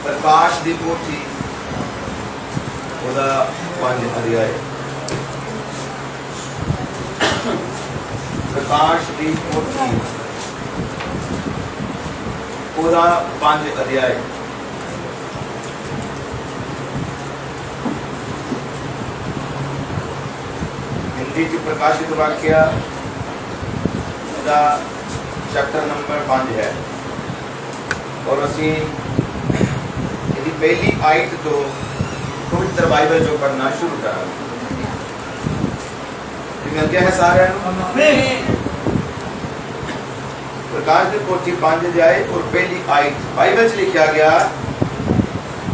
प्रकाश दी पोथी ओदा 5 अध्याय। प्रकाश दी पोथी ओदा 5 अध्याय। हिंदी च प्रकाशित वाक्य चैप्टर नंबर 5 है और असी यदि पहली आयत तो पवित्र बाइबल जो पढ़ना शुरू करा। मिल गया है सारे? प्रकाश की पोथी 5 अध्याय और पहली आयत बाइबल च लिखा गया,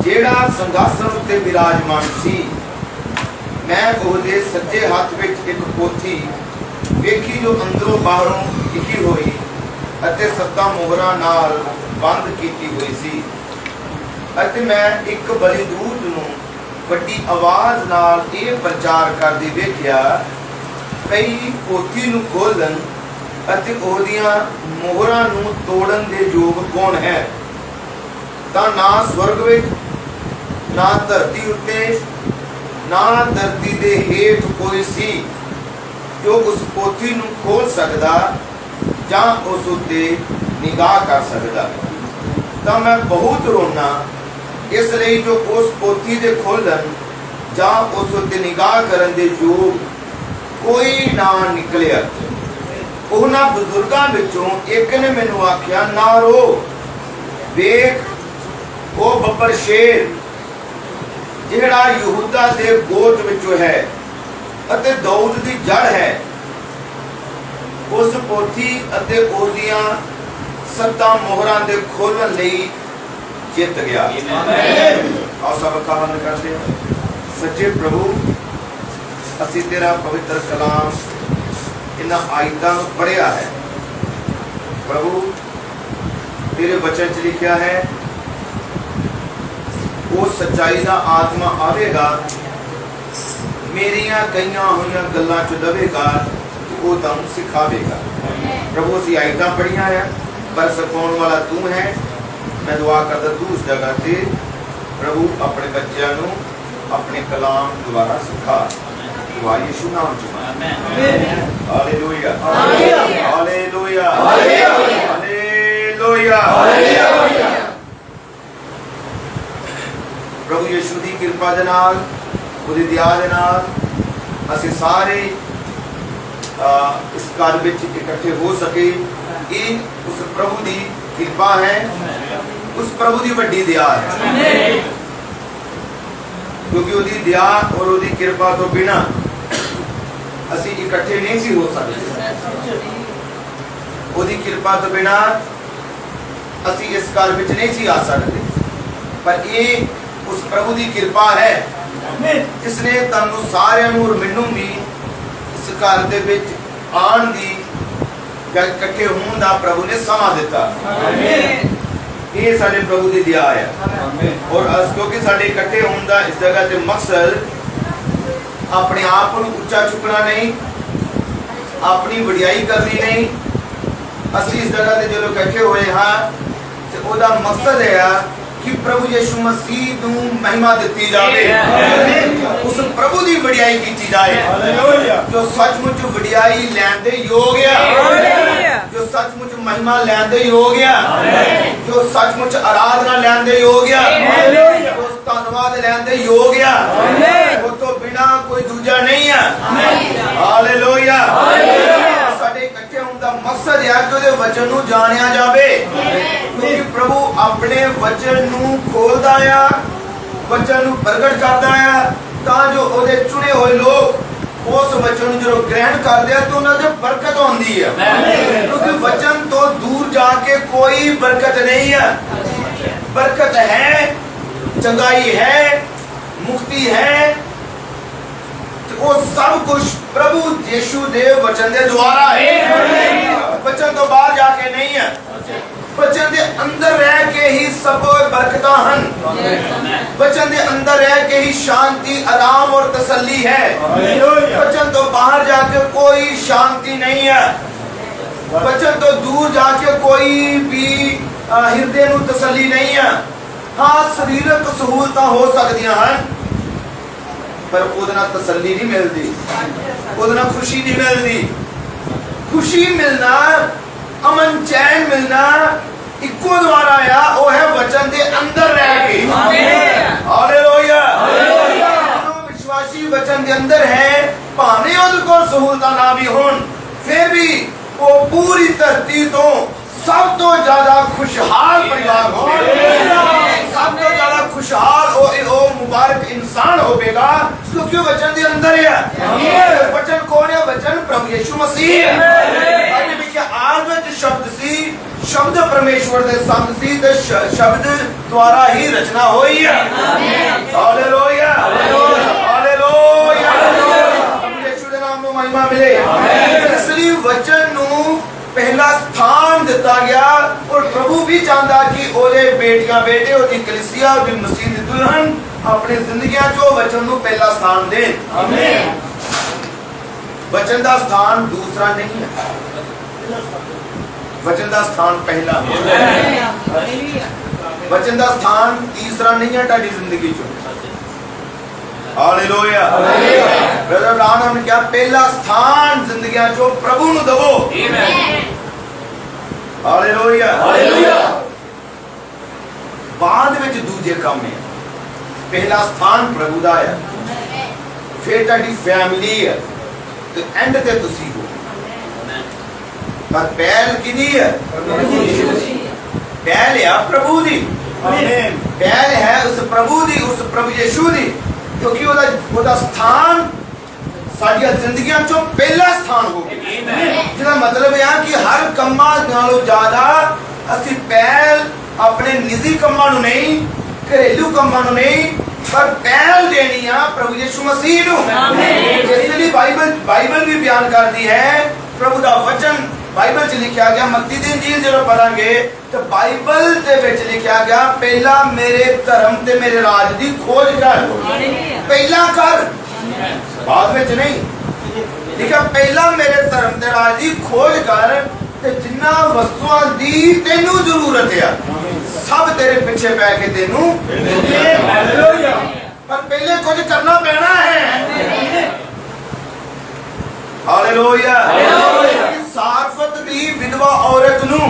जेड़ा संघासन उत्ते विराजमान सी, मैं ओहदे सज्जे हाथ विच एक पोथी वेखी जो अंदरों बाहरों लिखी हुई अते 7 मोहरां नाल बंद कीती हुई सी। अते मैं एक बलिदूत नूं वड्डी आवाज़ नाल ये प्रचार करदे वेखिया, कई पोथी नूं खोलन अते ओहदियां मोहरां नूं तोड़न दे योग कौन है? तां ना स्वर्ग विच, ना धरती उत्ते, ना धरती दे हेठ कोई सी जो उस पोथी नूं खोल सकदा जां उस उत्ते निगाह कर सकदा। तां मैं बहुत रोना, इसलिए जो उस पोथी दे खोलन जां उस उत्ते निगाह करन दे योग कोई ना निकलिया। उन्हां बुजुर्गां विचों एक ने मैनूं आख्या, ना रो, वेख वो बब्बर शेर जिहड़ा यहूदा दे गोत विचों है अते दाऊद दी जड़ है, उस पोथी अते ओदियां 7 मोहरां दे खोलण लई जित गया। आओ सब अखां बंद करदे हां। सच्चे प्रभु, असीं तेरा पवित्र कलाम इन्हां आयतां नूं पढ़िया है। प्रभु, तेरे वचन च लिखिया है, वो सच्चाई दा आत्मा आवेगा, मेरिया कईयां होईयां गल्लां च दवेगा, वो तुम सिखावेगा। प्रभु, असीं आयतां पढ़ियां है, पर सिखाउण वाला तू है। मैं दुआ करदा तू उस जगह ते प्रभु अपने बच्चों नूं अपने कलाम द्वारा सिखा। दुआ यीशु नाम च। आमीन। Hallelujah, hallelujah, hallelujah, hallelujah. प्रभु यीशु दी कृपा दे नाल, ਉਹਦੀ ਦਇਆ ਦੇ ਨਾਲ ਅਸੀਂ ਸਾਰੇ इस घर में इकट्ठे हो सके। ये उस प्रभु की कृपा है, उस प्रभु की वड्डी दया है, क्योंकि उसकी दया और उसकी कृपा तो बिना असी इकट्ठे नहीं सी हो सकते। उसकी कृपा तो बिना असी इस घर में नहीं सी आ सकते, पर ये उस प्रभु की कृपा है जिसने तुहानू सारिਆਂ ਨੂੰ और मैनू भी इस घर दे विच आण दी या इकट्ठे होण दा प्रभु ने समा दिता। ये साडे प्रभु दी दया है। और क्योंकि साडे इकट्ठे होण दा इस जगह ते मकसद अपने आप को उच्चा चुकना नहीं, अपनी वडियाई करनी नहीं। असीं इस जगह ते जो इकट्ठे होए हां ते ओदा मकसद है कि प्रभु यीशु मसीह नूं महिमा दित्ती जाए, उस प्रभु की वडियाई की जाए जो सचमुच वडियाई लैण दे योग है, जो सचमुच महिमा लैण दे योग है, जो सचमुच आराधना लैण दे योग है, जो धन्यवाद लैण दे योग है, वो तो बिना कोई दूजा नहीं है। हालेलुया। साडे इकट्ठे होण दा मकसद है कि उहदे वचन नूं जाणिया जावे, क्योंकि प्रभु अपने वचन नूं खोलदा है, वचन नूं प्रगट करदा है, तां जो उहदे चुने हुए लोग उस वचन नूं जो ग्रहण करदे हैं तो उन्हां ते बरकत होंदी है, क्योंकि वचन तो दूर जाके कोई बरकत नहीं है। बरकत है, चंगाई है, मुक्ति है, वो सब कुछ प्रभु यीशु दे वचन दे द्वारा है। वचन तो बाहर जाके नहीं है, वचन दे अंदर रह के ही सब बरकतां हन। वचन दे अंदर रह के ही शांति, आराम और तसल्ली है। वचन तो बाहर जाके कोई शांति नहीं है। वचन तो दूर जाके कोई भी हृदय नूं तसल्ली नहीं है। हाँ सरीरक सहूलतां हो सकदियां हन पर ਉਹਦੇ ਨਾਲ तसल्ली नहीं मिलती, ਉਹਦੇ ਨਾਲ खुशी नहीं मिलती। खुशी मिलना, अमन चैन मिलना इक्को द्वारा आया, वो है वचन के अंदर रह के। हालेलुया। जो विश्वासी वचन के अंदर है, भावें उहदे कोल सहूलतां ना भी होण, फिर भी वो पूरी धरती तो सब तो ज्यादा खुशहाल परिवार होगा, सब तो ज्यादा खुशहाल ओ मुबारक इंसान होगा क्योंकि वचन के अंदर है। वचन कौन है? वचन प्रभु यीशु मसीह है। लिखा आद विच शब्द सी, शब्द परमेश्वर दे संग सी ते शब्द द्वारा ही रचना होई है। Hallelujah, hallelujah. यीशु दे नाम ਨੂੰ महिमा मिले। इसलिए वचन ਨੂੰ पहला स्थान दिता गया और प्रभु भी चाहता कि ओदे बेटियां बेटे ओदी कलीसिया ओदी मसीह दी दुल्हन अपनी जिंदगियां चो वचन ਨੂੰ पहला स्थान दे। आमीन। वचन का स्थान दूसरा नहीं है, वचन का स्थान पहला। वचन का स्थान तीसरा नहीं है ताड़ी जिंदगी चो। हालेलुया। ब्रदर अब्राहम ने क्या पहला स्थान जिंदगियां चो प्रभु नु दवो। हालेलुया। बाद विच दूजे काम है, पहला स्थान प्रभु दा है, फिर ताड़ी फैमिली है ते एंड ते तुसी हो। पर पहल किदी है? पहल है प्रभु दी। पहल है उस प्रभु दी, उस प्रभु यीशु दी, क्योंकि ओदा स्थान साडियां जिंदगियां चो पहला स्थान हो गया। जिसका मतलब है कि हर कम्मा नालों ज्यादा असी पहल अपने निजी कम्मा नु नहीं, घरेलू कम्मा नु नहीं, पर पहल देनी है प्रभु यीशु मसीह नु। इसलिए बाइबल भी बयान करती है, प्रभु दा वचन बाइबल च लिखा गया, मत्ती दी इंजील जो पढ़ांगे तो बाइबल दे विच लिखा गया पहला मेरे धर्म ते मेरे राज दी खोज कर। पहला कर, बाद में नहीं। लिखा पहला मेरे धर्म ते राज दी खोज कर ते जिन्ना वस्तुआं दी तेनू जरूरत है सब तेरे पीछे पै के तेनू। पर पहले कुछ करना पैना है। हालेलुया। सारफत दी विधवा औरत नु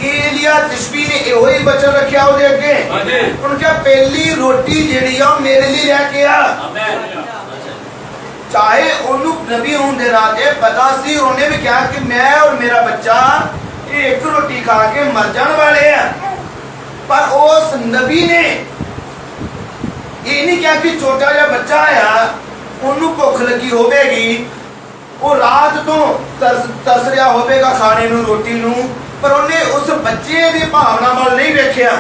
एलिया तिशबी ने एहो ही वचन रखया ओदे अगे, उनके पहली रोटी जेड़ी आ मेरे लिए लेके आ। चाहे ओनु नबी होने दे नाते पता सी, उन्हें भी कहा कि मैं और मेरा बच्चा एक रोटी खा के मर जाने वाले हैं, पर उस नबी ने ये नहीं कहा कि छोटा जा बच्चा आया ओनु भुख लगी होगी, वो रात तो तरस रहा होगा खाने नू रोटी नू, पर उन्हें उस बच्चे की भावना वाल नहीं देखा,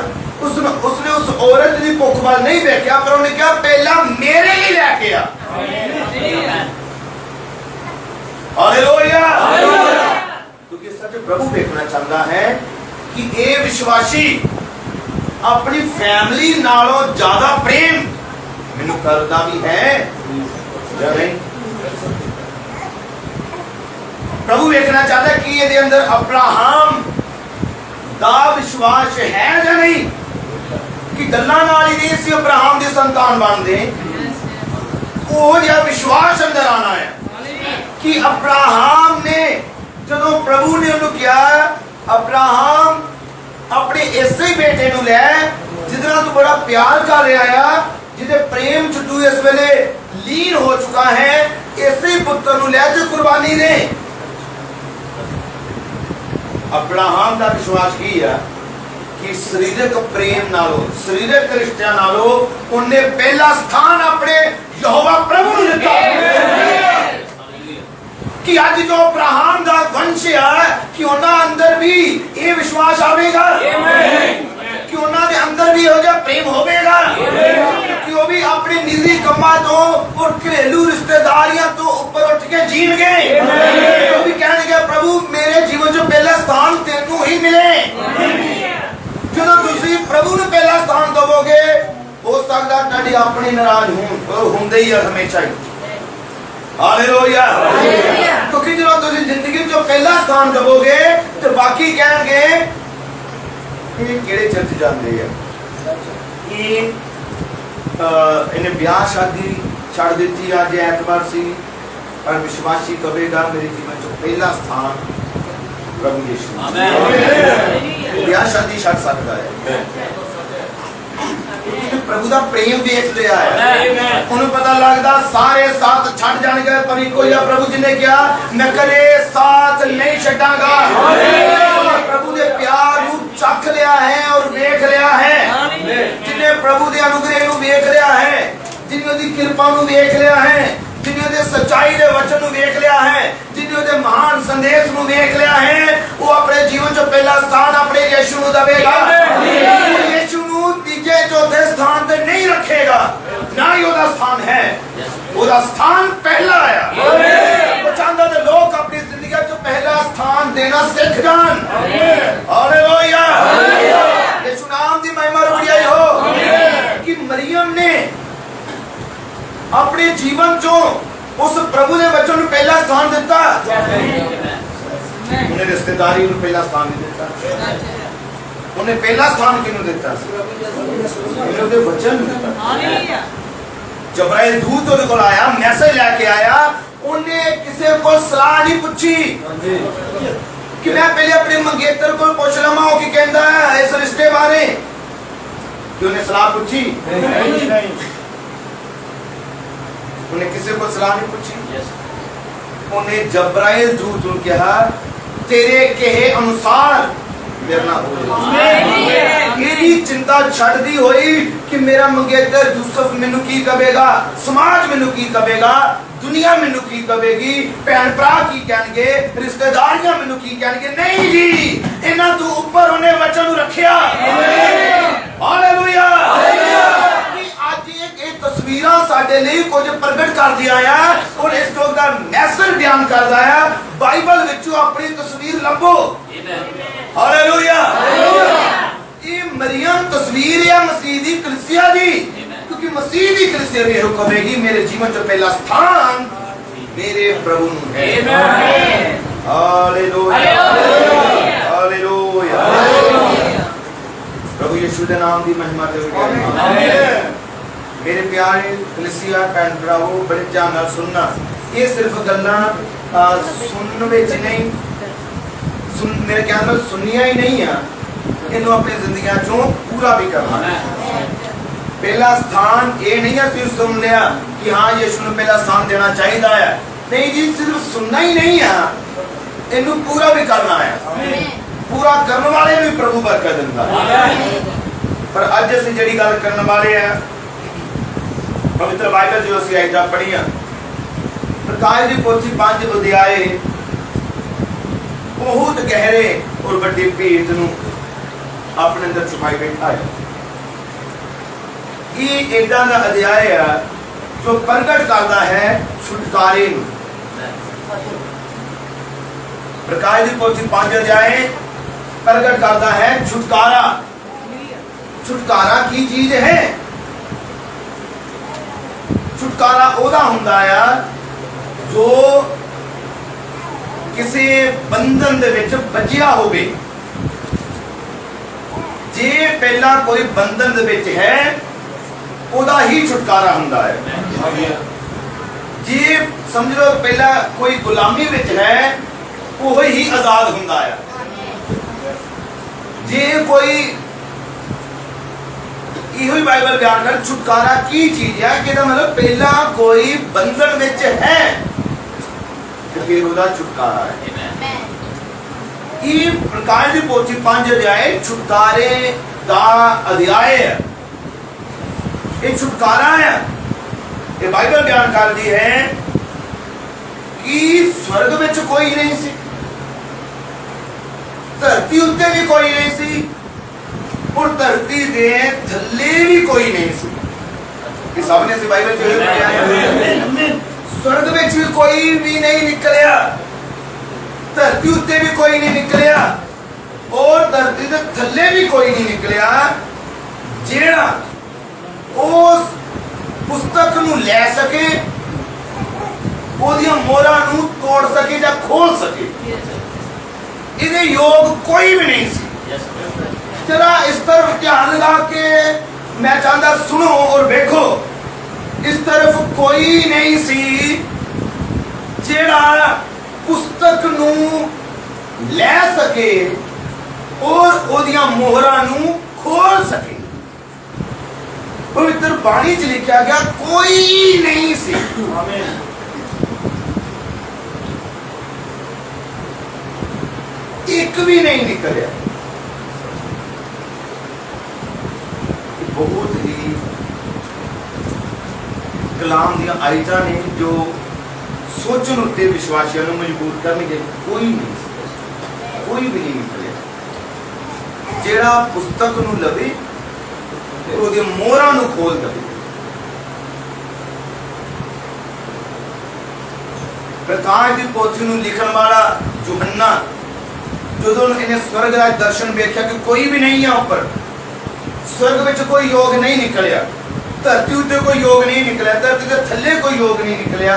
उसने उस औरत की भुख वाल नहीं देखा, पर उन्हें कहा पहला मेरे लिए लेके आ। हालेलुया। क्योंकि सच प्रभु देखना चाहता है कि ये विश्वासी अपनी फैमिली नालों ज्यादा प्रेम मैनू करता भी है या नहीं। प्रभु देखना चाहता है कि ये अंदर अब्राहम दा विश्वास है या नहीं, कि गल्लां नाल ही नहीं सी अब्राहम दी संतान बनदे, वो जिहा विश्वास अंदर आना है कि अब्राहम ने जदों प्रभु ने उन्हें कहा अब्राहम अपने ऐसे ही बेटे नू लै जिहदे नाल तू बड़ा प्यार कर रहा है, जिहदे प्रेम च तू इस वेले लीन हो चुका है, ऐसे ही पुत्र नू लै ते कुर्बानी दे। अब्राहम का विश्वास की है कि शरीरक प्रेम नालों, शरीरक रिश्तियां नालों उन्हें पहला स्थान अपने यहोवा प्रभु ने दिता। कि आज जो अब्राहम का वंश है कि उन्हां अंदर भी ये विश्वास आवेगा, कि उन्हां दे अंदर भी हो जा प्रेम होवेगा, कि वो भी अपने निजी कम्मा तो और घरेलू रिश्तेदारियां तो ऊपर उठ के जीणगे, वो भी कहणगे प्रभु मेरे जीवन जो पहला स्थान तेनू ही मिले। जो तुसी प्रभु ने पहला स्थान दवोगे हो सकता तुहाडी अपनी नाराज होंदे ही हमेशा ही। हालेलुया। क्योंकि जो तुसी जिंदगी जो पहला स्थान दवोगे तो बाकी कहणगे ये केड़े चर्च जांदे हैं, इन्हें ब्याह शादी छड़ दी। अज ऐतवार सी पर विश्वासी कहेगा मेरे जीवन चो पहला स्थान प्रभु यीशु। ब्याह शादी छड़ सकता है, प्रभु का प्रेम देख लिया है, उन्हें पता लगता सारे साथ छड़ जाएंगे पर इको या प्रभु जी ने क्या मैं कदे साथ नहीं छड़ांगा। प्रभु के प्यार को चख लिया है और देख लिया है, जिन्हें प्रभु के अनुग्रह को देख लिया है, जिन्हें दी कृपा को देख लिया है, जिन्हें दे सच्चाई के वचन को देख लिया है, जिन्हें दे महान संदेश को देख लिया है, वो अपने जीवन जो पहला स्थान अपने यीशु को देगा। यीशु को तीजे चौथे स्थान पे नहीं रखेगा, ना ही उसका स्थान है, उसका स्थान पहला आया। वो चाहता है लोग अपनी जिंदगी जो पहला स्थान देना सीख जान। हालेलुया, यीशु नाम की महिमा रुपयाई हो कि मरियम ने अपने जीवन जो उस प्रभु ने बच्चों को पहला स्थान दिता, उन्हें रिश्तेदारी को पहला स्थान नहीं दिता, उन्हें पहला स्थान किन्हों दिता? उन्हें वचन दिता। जबराइल दूत उन्हें को आया, मैसेज लेके आया, उन्हें किसी को सलाह नहीं पूछी कि मैं पहले अपने मंगेतर को पूछ लमा हो कि कहता है इस रिश्ते बारे, कि उन्हें सलाह पूछी नहीं, उन्हें किसी को सलाह नहीं पूछी। उन्हें जबराइल दूत ने कहा तेरे कहे अनुसार मेरा ना हो। ये चिंता छड़ दी हुई कि मेरा मंगेतर यूसुफ मैनू की कहेगा, समाज मैनू की कहेगा, दुनिया मैनू की कहेगी, भैन भरा की कहणगे, रिश्तेदारियां मैनू की कहणगे। नहीं जी, इन्हां तो ऊपर उन्हें वचन रखिया। हालेलुया। तस्वीरां साडे लिए कुछ प्रगट कर दिया है और इस लोग का मैसेज बयान करता है। बाइबल विचों अपनी तस्वीर लभो। हालेलुया। ये मरियम तस्वीर है मसीह दी कलीसिया दी, क्योंकि मसीह दी कलीसिया भी कहेगी मेरे जीवन का पहला स्थान मेरे प्रभु नूं है। Hallelujah, hallelujah. प्रभु यीशु के नाम की महिमा करो। मेरे प्यारे कलीसिया भैन भराओ, बड़े ध्यान नाल सुनना। ये सिर्फ गल्लां सुनने विच नहीं, मेरे ख्याल नाल सुनिया ही नहीं है, इन्हों अपनी जिंदगी चों पूरा भी करना है। पहला स्थान ये नहीं है सिर्फ सुन लिया कि हाँ यीशु ने पहला स्थान देना चाहिए है, नहीं जी, सिर्फ सुनना ही नहीं है, इन्हों पूरा भी करना है। पूरा करने वाले भी प्रभु बरकत दिंदा है। पर अज असीं जिहड़ी गल करने वाले हैं, पवित्र बाइबल जो असीं आयतां पढ़ियां, प्रकाश दी पोथी 5 अध्याय बहुत गहरे और बड़े भेद नूं अपने अंदर छुपाई बैठा है। ये इदां दा अध्याय है जो प्रगट करता है छुटकारे नूं। प्रकाश दी पोथी 5 अध्याय प्रगट करता है छुटकारा। छुटकारा की चीज है? छुटकारा ओदा हुंदा है जो किसी बंधन दे विच बचिया होवे। जे पहला कोई बंधन दे विच है ओदा ही छुटकारा हुंदा है। जे समझ लो पहला कोई गुलामी विच है वो ही आजाद हुंदा है। जे कोई इहो ही बाइबल बयान कर छुटकारा की चीज है कि मतलब पहला कोई बंधन विच है तो फिर ओदा छुटकारा है। ये प्रकाश दी पोथी 5 अध्याय छुटकारे दा अध्याय है। ये छुटकारा है। ये बाइबल बयान कर दी है कि स्वर्ग विच कोई नहीं सी, धरती उत्ते भी कोई नहीं सी और धरती दे थल्ले भी कोई नहीं सी। ये सबने से बाइबल जो पढ़ा है। स्वर्ग विच भी कोई भी नहीं निकलिया, धरती उत्ते भी कोई नहीं निकलिया और धरती दे थल्ले भी कोई नहीं निकलिया जेड़ा उस पुस्तक नूं ले सके, ओदियां मोहरां नूं तोड़ सके या खोल सके। इहदे योग कोई भी नहीं सी। जरा इस तरफ ध्यान लगा के कोई नहीं सी जेड़ा पुस्तक नू लै सके और ओदियां मोहरां नू खोल सके। पवित्र बाणी च लिखा गया कोई नहीं सी। एक भी नहीं निकलिया। बहुत ही कलाम दी आयतां ने जो सोचन उत्ते विश्वासियों को मजबूर करने कोई भी नहीं निकलिया जेड़ा पुस्तक नू लवे ओदी मोहरां नू खोल दे। प्रकाश दी पोथी नू लिखण वाला यूहन्ना जो इन्हें स्वर्ग का दर्शन देखा कि कोई भी नहीं है ऊपर, स्वर्ग में कोई योग नहीं निकलिया, धरती उत्ते कोई योग नहीं निकलिया, धरती के थल्ले कोई योग नहीं निकलिया,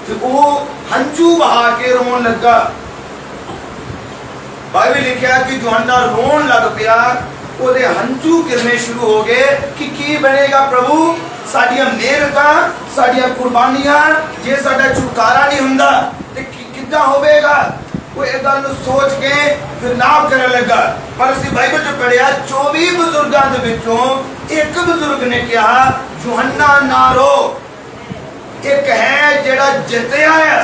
तो वो हंझू बहा के रोन लगा। बाइबल लिखा कि यूहन्ना रोन लग पिया, ओदे हंझू गिरने शुरू हो गए कि की बनेगा प्रभु, साडियां मेहनतां साडियां कुर्बानियां जे साडा छुटकारा नहीं हुंदा ते किद्दां होवेगा। वो एक गल सोच के फिर नाम करने लगा। पर असीं बाइबल च पढ़िया 24 बुजुर्गां दे विचों एक बुजुर्ग ने कहा यूहन्ना ना रो, एक है जेड़ा जितया है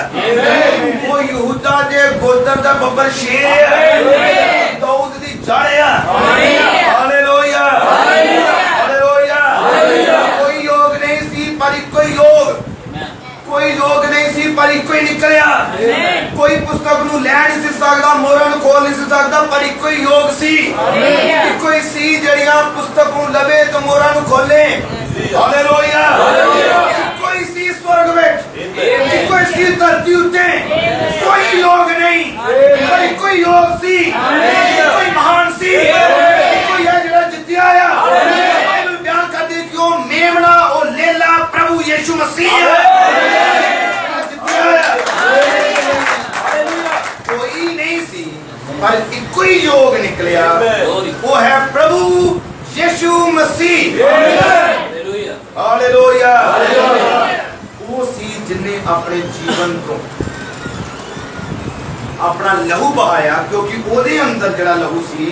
वो यहूदा दे गोत्र दा बब्बर शेर है, दाऊद दी जड़ है। Hallelujah hallelujah. कोई योग नहीं सी पर कोई योग, कोई योग नहीं सी पर कोई निकलिया। कोई पुस्तक नू लै नहीं सी सकदा, मोहरां नू खोल नहीं सी सकदा, पर कोई योग सी। कोई सी जड़ियां पुस्तक नू लवे तो मोहरां नू खोले। हालेलुया। कोई सी स्वर्ग में, कोई सी धरती उत्ते, कोई योग नहीं पर कोई योग सी, कोई महान सी, कोई है जेड़ा जित्या आया। बाइबल बयान करदी कि ओ मेमना ओ लेला प्रभु यीशु मसीह कोई नहीं सी पर कोई योग निकलिया, वो है प्रभु यीशु मसीह। हालेलुया। वो सी जिन्हें अपने जीवन को अपना लहू बहाया, क्योंकि ओदे अंदर जड़ा लहू सी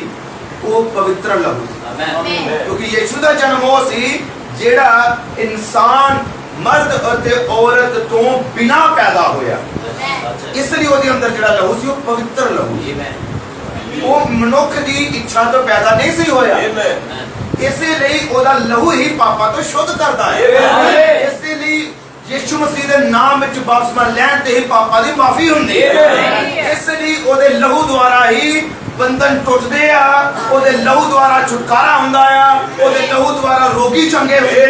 वो पवित्र लहू सी। क्योंकि यीशु दा जन्म वो सी जेड़ा इंसान मर्द अते औरत तो बिना पैदा होया, इसलिए ओदे अंदर जड़ा लहू सी वो पवित्र लहू। वो मनुख दी इच्छा तो पैदा नहीं सी होया, इसलिए ओदा लहू ही पापां तो शुद्ध करता है। इसलिए यीशु मसीह दे नाम विच बपतिस्मा लैण ते ही पापां दी माफी हुंदी है। इसलिए ओदे लहू द्वारा ही बंधन टुटदे आ, ओदे लहू द्वारा छुटकारा हुंदा आ, ओदे लहू द्वारा रोगी चंगे हुए।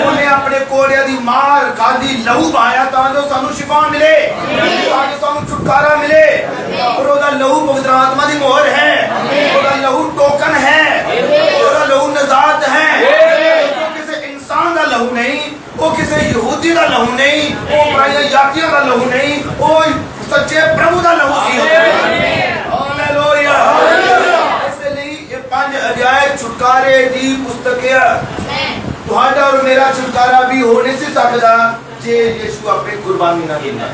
उन्हें अपने कोड़िया दी मार खादी लहू बहाया तां जो सानू शिफा मिले, तां जो सानू छुटकारा मिले। और ओदा लहू पवित्र आत्मा दी मोहर है, ओदा लहू टोकन है, ओदा लहू नजात है। वो किसी इंसान दा लहू नहीं, वो किसी यहूदी दा लहू नहीं, वो पराई जातियां दा लहू नहीं, वो सच्चे प्रभु दा लहू सी। हालेलुया। इसलिए ये 5 अध्याय छुटकारे दी पुस्तक है। तुहाडा और मेरा छुटकारा भी हो नहीं सी सकदा जे यीशु अपनी कुर्बानी ना देना।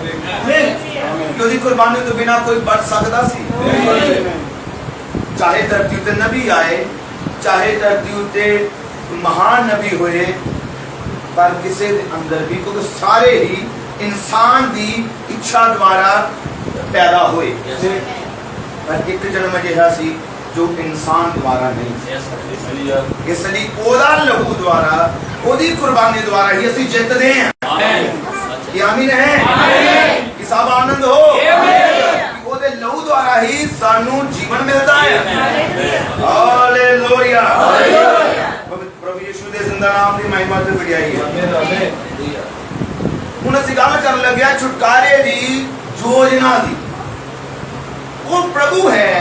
क्योंकि कुर्बानी तो बिना कोई बच सकदा सी। चाहे धरती उत्ते नबी आए, चाहे धरती उत्ते महान नबी होए, पर किसी अंदर भी, क्योंकि सारे ही इंसान दी इच्छा द्वारा पैदा हुए, पर एक जन्म अजिहा सी जो इंसान द्वारा नहीं। इसलिए ओदा लहू द्वारा, ओदी कुर्बानी द्वारा ही असीं जितदे हैं। आमीन है कि सब आनंद हो। ओदे लहू द्वारा ही सानू जीवन मिलता है। हालेलुया। प्रभु यीशु दे जिंदा नाम दी महिमा ते वडियाई है। हुण असीं गल करन लगे छुटकारे दी योजना दी। वो प्रभु है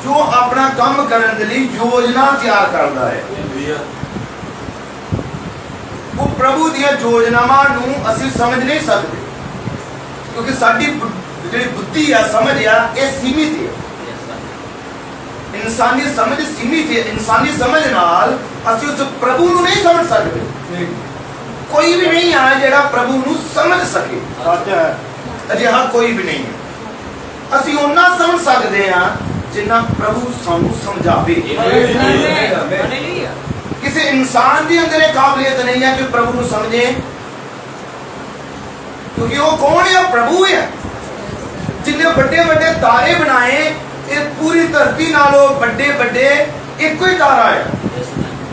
जो अपना काम करने के लिए योजना तैयार करता है। वो प्रभु दी योजनावां नूं असीं समझ नहीं सकते, क्योंकि साडी जिहड़ी बुद्धि है, समझ है, ये सीमित है। इंसानी समझ सीमित है। इंसानी समझ नाल असीं उस प्रभु नूं नहीं समझ सकते। कोई भी नहीं है जिहड़ा प्रभु नूं समझ सके। अजिहा कोई भी नहीं है। ਅਸੀਂ ਉਹਨਾਂ ਸਮਝ ਸਕਦੇ ਹਾਂ ਜਿੰਨਾ ਪ੍ਰਭੂ ਸਾਨੂੰ ਸਮਝਾਵੇ। ਕਿਸੇ ਇਨਸਾਨ ਦੇ ਅੰਦਰ ਇਹ ਕਾਬਲੀਅਤ ਨਹੀਂ ਹੈ ਕਿ ਪ੍ਰਭੂ ਨੂੰ ਸਮਝੇ, ਕਿਉਂਕਿ ਉਹ ਕੌਣ ਹੈ? ਪ੍ਰਭੂ ਹੈ। ਜਿੰਨੇ ਵੱਡੇ ਵੱਡੇ ਤਾਰੇ ਬਣਾਏ, ਇਹ ਪੂਰੀ ਧਰਤੀ ਨਾਲੋਂ ਵੱਡੇ ਵੱਡੇ ਇੱਕੋ ਹੀ ਤਾਰਾ ਹੈ।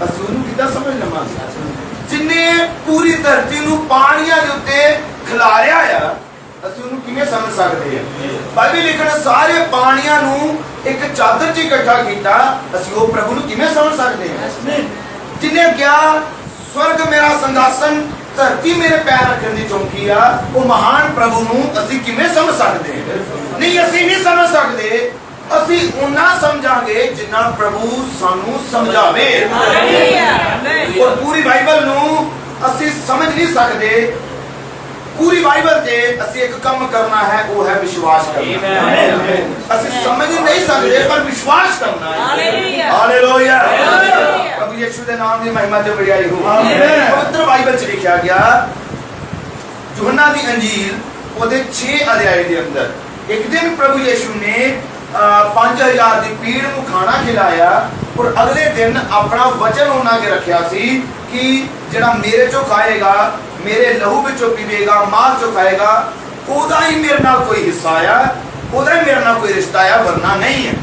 ਅਸੀਂ ਉਹਨੂੰ ਕਿੱਦਾਂ ਸਮਝ ਲਵਾਂਗੇ? ਜਿੰਨੇ ਪੂਰੀ ਧਰਤੀ ਨੂੰ ਪਾਣੀਆਂ ਦੇ ਉੱਤੇ ਖਿਲਾਰਿਆ ਆ, ਅਸੀਂ ਉਹਨੂੰ ਕਿਵੇਂ ਸਮਝ ਸਕਦੇ ਹਾਂ? ਬਾਈਬਲ ਲਿਖਣ ਸਾਰੇ ਪਾਣੀਆਂ ਨੂੰ ਇੱਕ ਚਾਦਰ 'ਚ ਇਕੱਠਾ ਕੀਤਾ, ਅਸੀਂ ਉਹ ਪ੍ਰਭੂ ਨੂੰ ਕਿਵੇਂ ਸਮਝ ਸਕਦੇ ਹਾਂ? ਜਿਨੇ ਕਿਹਾ स्वर्ग मेरा संघासन, धरती मेरे पैर रखने की चौकी आ, वो महान प्रभु नूं असीं किवें समझ सकते हैं? नहीं, असीं नहीं समझ सकते। असीं उन्ना समझांगे जिन्ना प्रभु सानू समझावे। और पूरी बाइबल नूं असीं समझ नहीं सकते। पूरी बाइबल ते असीं एक काम करना है, वो है विश्वास करना। असीं समझ नहीं सकते पर विश्वास करना है। हालेलुया। प्रभु यीशु दे नाम दी महिमा ते वडियाई हो। पवित्र बाइबल च लिखा गया यूहन्ना दी अंजील ओदे 6 अध्याय दे अंदर, एक दिन प्रभु यीशु ने 5000 दी भीड़ नूं खाना खिलाया और अगले दिन अपना वचन उन्हां के रखिया सी कि जेड़ा मेरे चो खाएगा, मेरे लहू विचों पीवेगा, मांस चो खाएगा, ओदा ही मेरे नाल कोई हिस्सा आया, ओदा ही मेरे नाल कोई रिश्ता आया, वरना नहीं है।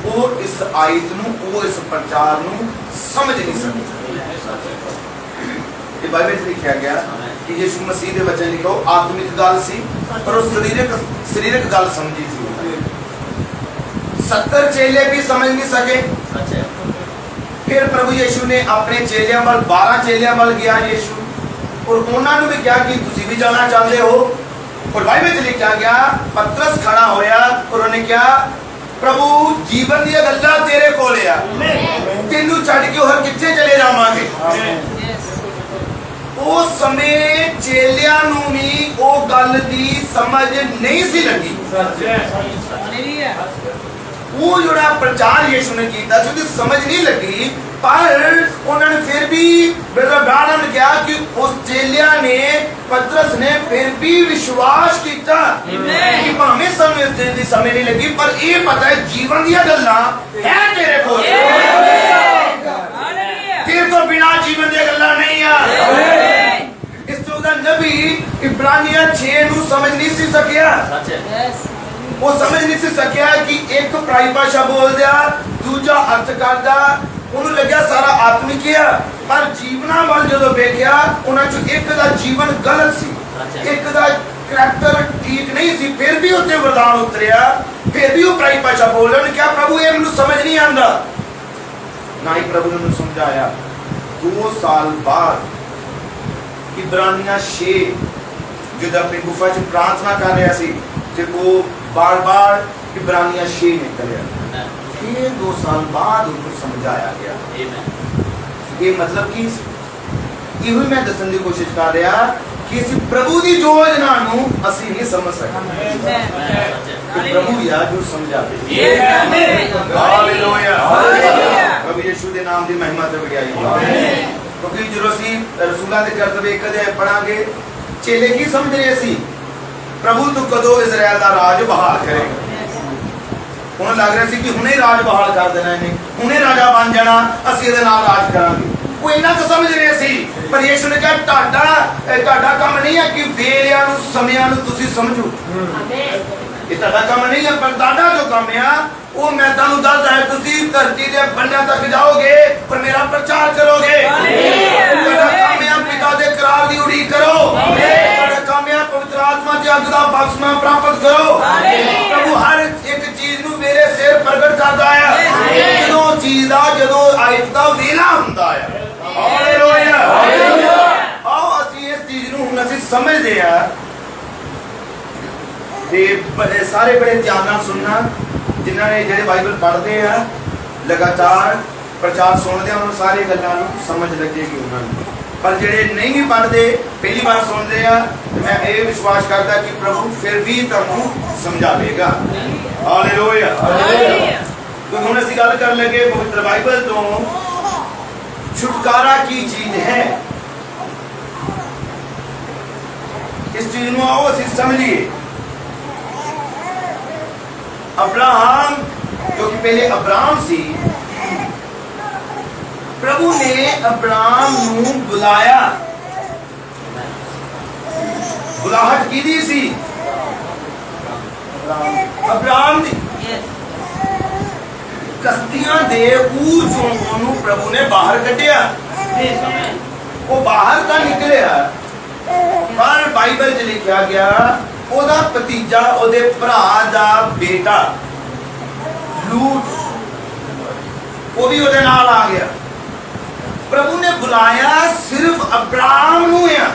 वो इस आयत नूं, वो इस प्रचार नूं समझ नहीं सकते। ये बाइबल में लिखा गया कि यीशु मसीह दे वचन लिखो आत्मिक गल सी पर वो शरीरक गल समझी सी। 70 चेले भी समझ नहीं सके। फिर प्रभु यीशु ने अपने चेलियां वाल 12 चेलियां वाल गया यीशु और उन्होंने भी क्या कि तुसी भी जाना चाहते हो। और बाइबल में लिखा गया पतरस खड़ा होया और उन्होंने क्या, प्रभु जीवन दी गल्लां तेरे कोल आ, तेनू छड्ड के होर कित्थे चले जावांगे। उस समय चेलियां नूं भी ओ गल दी समझ नहीं सी लगी। वो जोड़ा प्रचार यीशु ने किया उसकी समझ नहीं लगी, पर उन्होंने फिर भी ब्रदर किया कि उस चेलिया ने, पतरस ने फिर भी विश्वास किया कि भावें समय नहीं लगी पर ये पता है जीवन दी गल्लां है तेरे कोल, तेरे तो बिना जीवन दी गल्लां नहीं आ। इस तो नबी इब्रानिया 6 नूं समझ नहीं सी सकिया। वो समझ नहीं सी सकिया कि एक पराई भाषा बोल दिया, दूजा अर्थ करदा, उन्होंने लग्या सारा आत्मिक है, पर जीवना वाल जो देखा उन्होंने एक दा जीवन गलत सी, एक दा करैक्टर ठीक नहीं सी, फिर भी उत्ते वरदान उतरिया, फिर भी वो पराई भाषा बोल रहे। उन्होंने क्या प्रभु ये मैनूं समझ नहीं आंदा, ना ही प्रभु ने उन्हें समझाया। 2 साल बाद इब्रानिया 6 जो अपनी गुफा च प्रार्थना कर रहा सी, जब वो बार बार इब्रानिया 6 निकलिया, फिर 2 साल बाद उनको समझाया गया। ये मतलब कि इहो मैं दसन की कोशिश कर रहा कि इस प्रभु की योजना नूं असीं नहीं समझ सकते, प्रभु या जो समझावे। हालेलुया। प्रभु यीशु दे नाम दी महिमा ते वडियाई हो। क्योंकि जो असीं रसूलां दे करतबे कदे पढ़ांगे, चेले की समझ रहे सी प्रभु तू कदों इजराइल का राज बहाल करेगा। उन्हें लग रहा सी कि हुणे राज बहाल कर देना, इन्हें हुणे राजा बन जाना, असीं इहदे नाल राज करांगे। वो इन्ना तो समझ रहे सी, पर यीशु ने कहा तुहाडा काम नहीं है कि वेलियां नूं समयां नूं तुसीं समझो, ये तुहाडा काम नहीं है, पर तुहाडा जो काम है वो मैं तुहानूं दसदा है, तुसीं धरती दे बंडियां तक जाओगे और मेरा प्रचार करोगे। तुहाडा काम है पिता दे करार दी उड़ीक करो, तुहाडा काम है पवित्र आत्मा दी अग दा बख्शना प्राप्त करो। प्रभु हर एक चीज नूं मेरे सिर प्रगट करदा है, जदों चीज दा जदों आयत दा वेला हुंदा है। हालेलुया। आओ असीं इस चीज नूं हुण असीं समझदे आ ते सारे बड़े ध्यान नाल सुनना, जिन्हां ने जेहड़े बाइबल पढ़दे आ लगातार प्रचार सुनदे उन्हां सारी गल्लां नूं समझ लगेगी उन्हां नूं, पर जेहड़े नहीं भी पढ़दे पहली बार सुनदे आ, मैं ये विश्वास करदा कि प्रभु फिर भी तुहानूं समझावेगा। हालेलुया। तो हुण असीं गल कर लगे पवित्र बाइबल तो छुटकारा की चीज है। इस चीज ਨੂੰ ਆਓ ਅਸੀਂ ਸਮਝੀਏ। अब्राहम जो कि पहले अब्राहम सी, प्रभु ने अब्राहम ਨੂੰ बुलाया, बुलाहट की दी सी अब्राहम दी। कस्तियां दे ऊर चों ਉਹਨੂੰ प्रभु ने बाहर ਕੱਢਿਆ। वो बाहर ਤਾਂ ਨਿਕਲਿਆ, पर बाइबल 'ਚ लिखा गया ਉਹਦਾ ਭਤੀਜਾ, ਉਹਦੇ ਭਰਾ ਦਾ ਬੇਟਾ ਲੂਤ, ਉਹ ਵੀ ਉਹਦੇ ਨਾਲ ਆ ਗਿਆ। ਪ੍ਰਭੂ ਨੇ ਬੁਲਾਇਆ ਸਿਰਫ ਅਬਰਾਮ ਨੂੰ ਆ।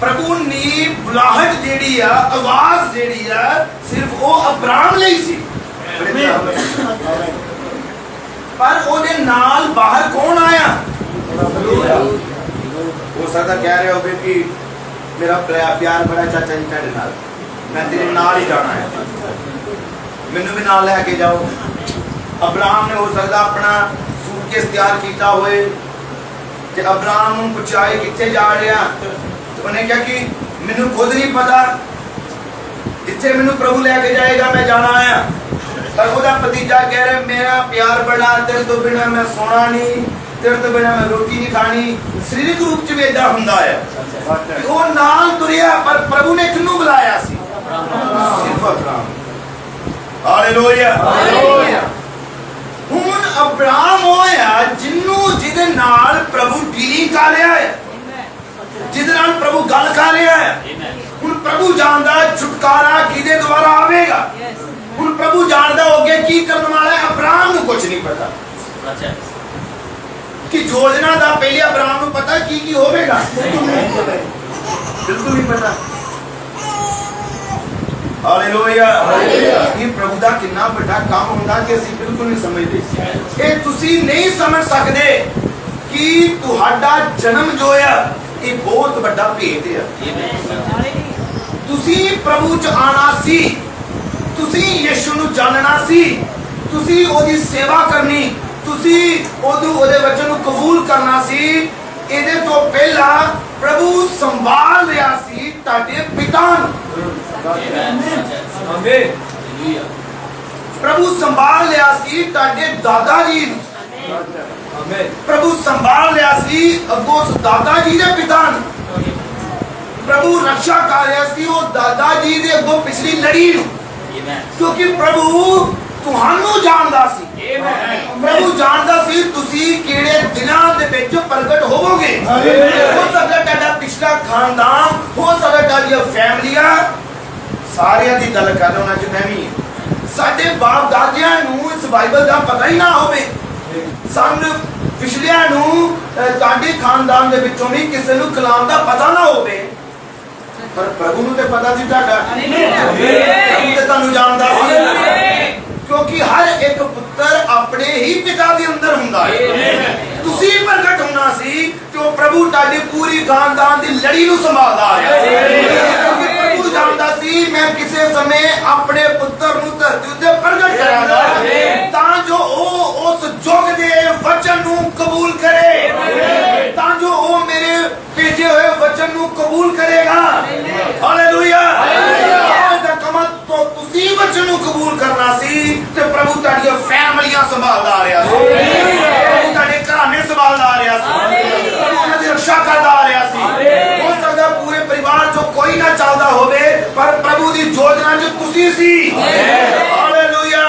ਪ੍ਰਭੂ ਨੇ ਬੁਲਾਹਟ ਜਿਹੜੀ ਆ, ਆਵਾਜ਼ ਜਿਹੜੀ ਆ, ਸਿਰਫ ਉਹ ਅਬਰਾਮ ਲਈ ਸੀ। ਪਰ ਉਹਦੇ ਨਾਲ ਬਾਹਰ ਕੌਣ ਆਇਆ? ਹੋ ਸਕਦਾ ਕਹਿ ਰਹੇ ਹੋਵੇ ਕਿ मेरा प्यार बड़ा चाचा जी तेरे नाल, मैं तेरे नाल ही जाना है, मैनू भी नाल लैके जाओ। अब्राहम ने हो सकता अपना सूटकेस तैयार किया होए ते अब्राहम नूं पुछाए कित्थे जा रहा, तो उन्हें कहा कि मैनू खुद नहीं पता, जिथे मैनू प्रभु लैके जाएगा मैं जाना आया। पर ओहदा भतीजा कह रहा मेरा प्यार बड़ा, तेरे तो बिना मैं सोना नहीं, तेरे तो बिना मैं रोटी नहीं खानी। सरीरक रूप च भी इदां हुंदा है। वो नाल तुरिया, पर प्रभु ने किन्नू बुलाया सी? सिर्फ अब्राहम। हालेलुया। हुण अब्राहम होया जिन्नू जिदे नाल प्रभु डीलिंग कर रहा है, जिदे नाल प्रभु गल कर रहा है। हुण प्रभु जानदा छुटकारा किदे द्वारा आवेगा। हुण प्रभु जानदा होगे की करने वाला है। अब्राहम नू कुछ नहीं पता कि योजना दा पहले अब्राहम को पता की होवेगा, बिल्कुल नहीं पता। हालेलुया। ये प्रभु दा कितना बड़ा काम होंदा कि ਅਸੀਂ बिल्कुल नहीं समझते। ਇਹ ਤੁਸੀਂ नहीं समझ सकते कि ਤੁਹਾਡਾ जन्म जो है ये बहुत बड़ा भेद है। ਤੁਸੀਂ प्रभु च आना सी, ਤੁਸੀਂ यीशु ਨੂੰ जानना सी, ਤੁਸੀਂ ਉਹਦੀ सेवा करनी, ਤੁਸੀਂ ਉਹਦੇ ਵਚਨ ਨੂੰ ਕਬੂਲ ਕਰਨਾ ਸੀ। ਇਹਦੇ ਤੋਂ ਪਹਿਲਾਂ ਪ੍ਰਭੂ ਸੰਭਾਲ ਰਿਹਾ ਸੀ ਤੁਹਾਡੇ ਪਿਤਾ ਨੂੰ। ਆਮੀਨ। ਪ੍ਰਭੂ ਸੰਭਾਲ ਲਿਆ ਸੀ ਤੁਹਾਡੇ ਦਾਦਾ ਜੀ ਨੂੰ। ਆਮੀਨ। ਪ੍ਰਭੂ ਸੰਭਾਲ ਲਿਆ ਸੀ ਅੱਗੋਂ ਦਾਦਾ ਜੀ ਦੇ ਪਿਤਾ ਨੂੰ। ਪ੍ਰਭੂ ਰੱਖਿਆ ਕਰ ਰਿਹਾ ਸੀ ਉਹ ਦਾਦਾ ਜੀ ਦੇ ਅੱਗੋਂ ਪਿਛਲੀ ਲੜੀ ਨੂੰ, ਕਿਉਂਕਿ ਪ੍ਰਭੂ ਤੁਹਾਨੂੰ ਜਾਣਦਾ ਸੀ। प्रभु जानदा सी तुसी किहड़े दिनां दे विच प्रगट होवोगे। हो सकदा तुहाडा पिछला खानदान, हो सकदा तुहाडी फैमिलियां, सारियां दी गल कर रहा उन्हां च मैं भी। साडे बाप दादियां नूं इस बाइबल दा पता ही ना होवे, सन पिछलियां नूं तुहाडे खानदान दे विचों भी किसे नूं कलाम दा पता ना होवे, पर प्रभु नूं ते पता सी तुहाडा। प्रभु ते तुहानूं जानदा सी, क्योंकि हर एक पुत्र अपने ही पिता के अंदर हुंदा है। तुसी प्रगट होना सी जो प्रभु ताड़ी पूरी खानदान दी लड़ी नूं संभालदा है। क्योंकि प्रभु जानदा सी मैं किसे समय अपने पुत्र नूं धरती उत्ते प्रगट करांगा तां जो ओ उस जुग दे वचन नूं कबूल करे, तां जो ओ मेरे भेजे हुए वचन नूं कबूल करेगा। हालेलुया। तो तुसी वचन नूं कबूल करना सी ते प्रभु ताड़ी फैमिलियां संभालदा आ रहा सी, प्रभु ताड़े घराने संभालदा आ रहा सी, प्रभु उन्हां दी रक्षा करदा आ रहा सी। हो सकदा पूरे परिवार चों कोई ना चलदा होवे, पर प्रभु दी योजना च तुसी सी। हालेलुया।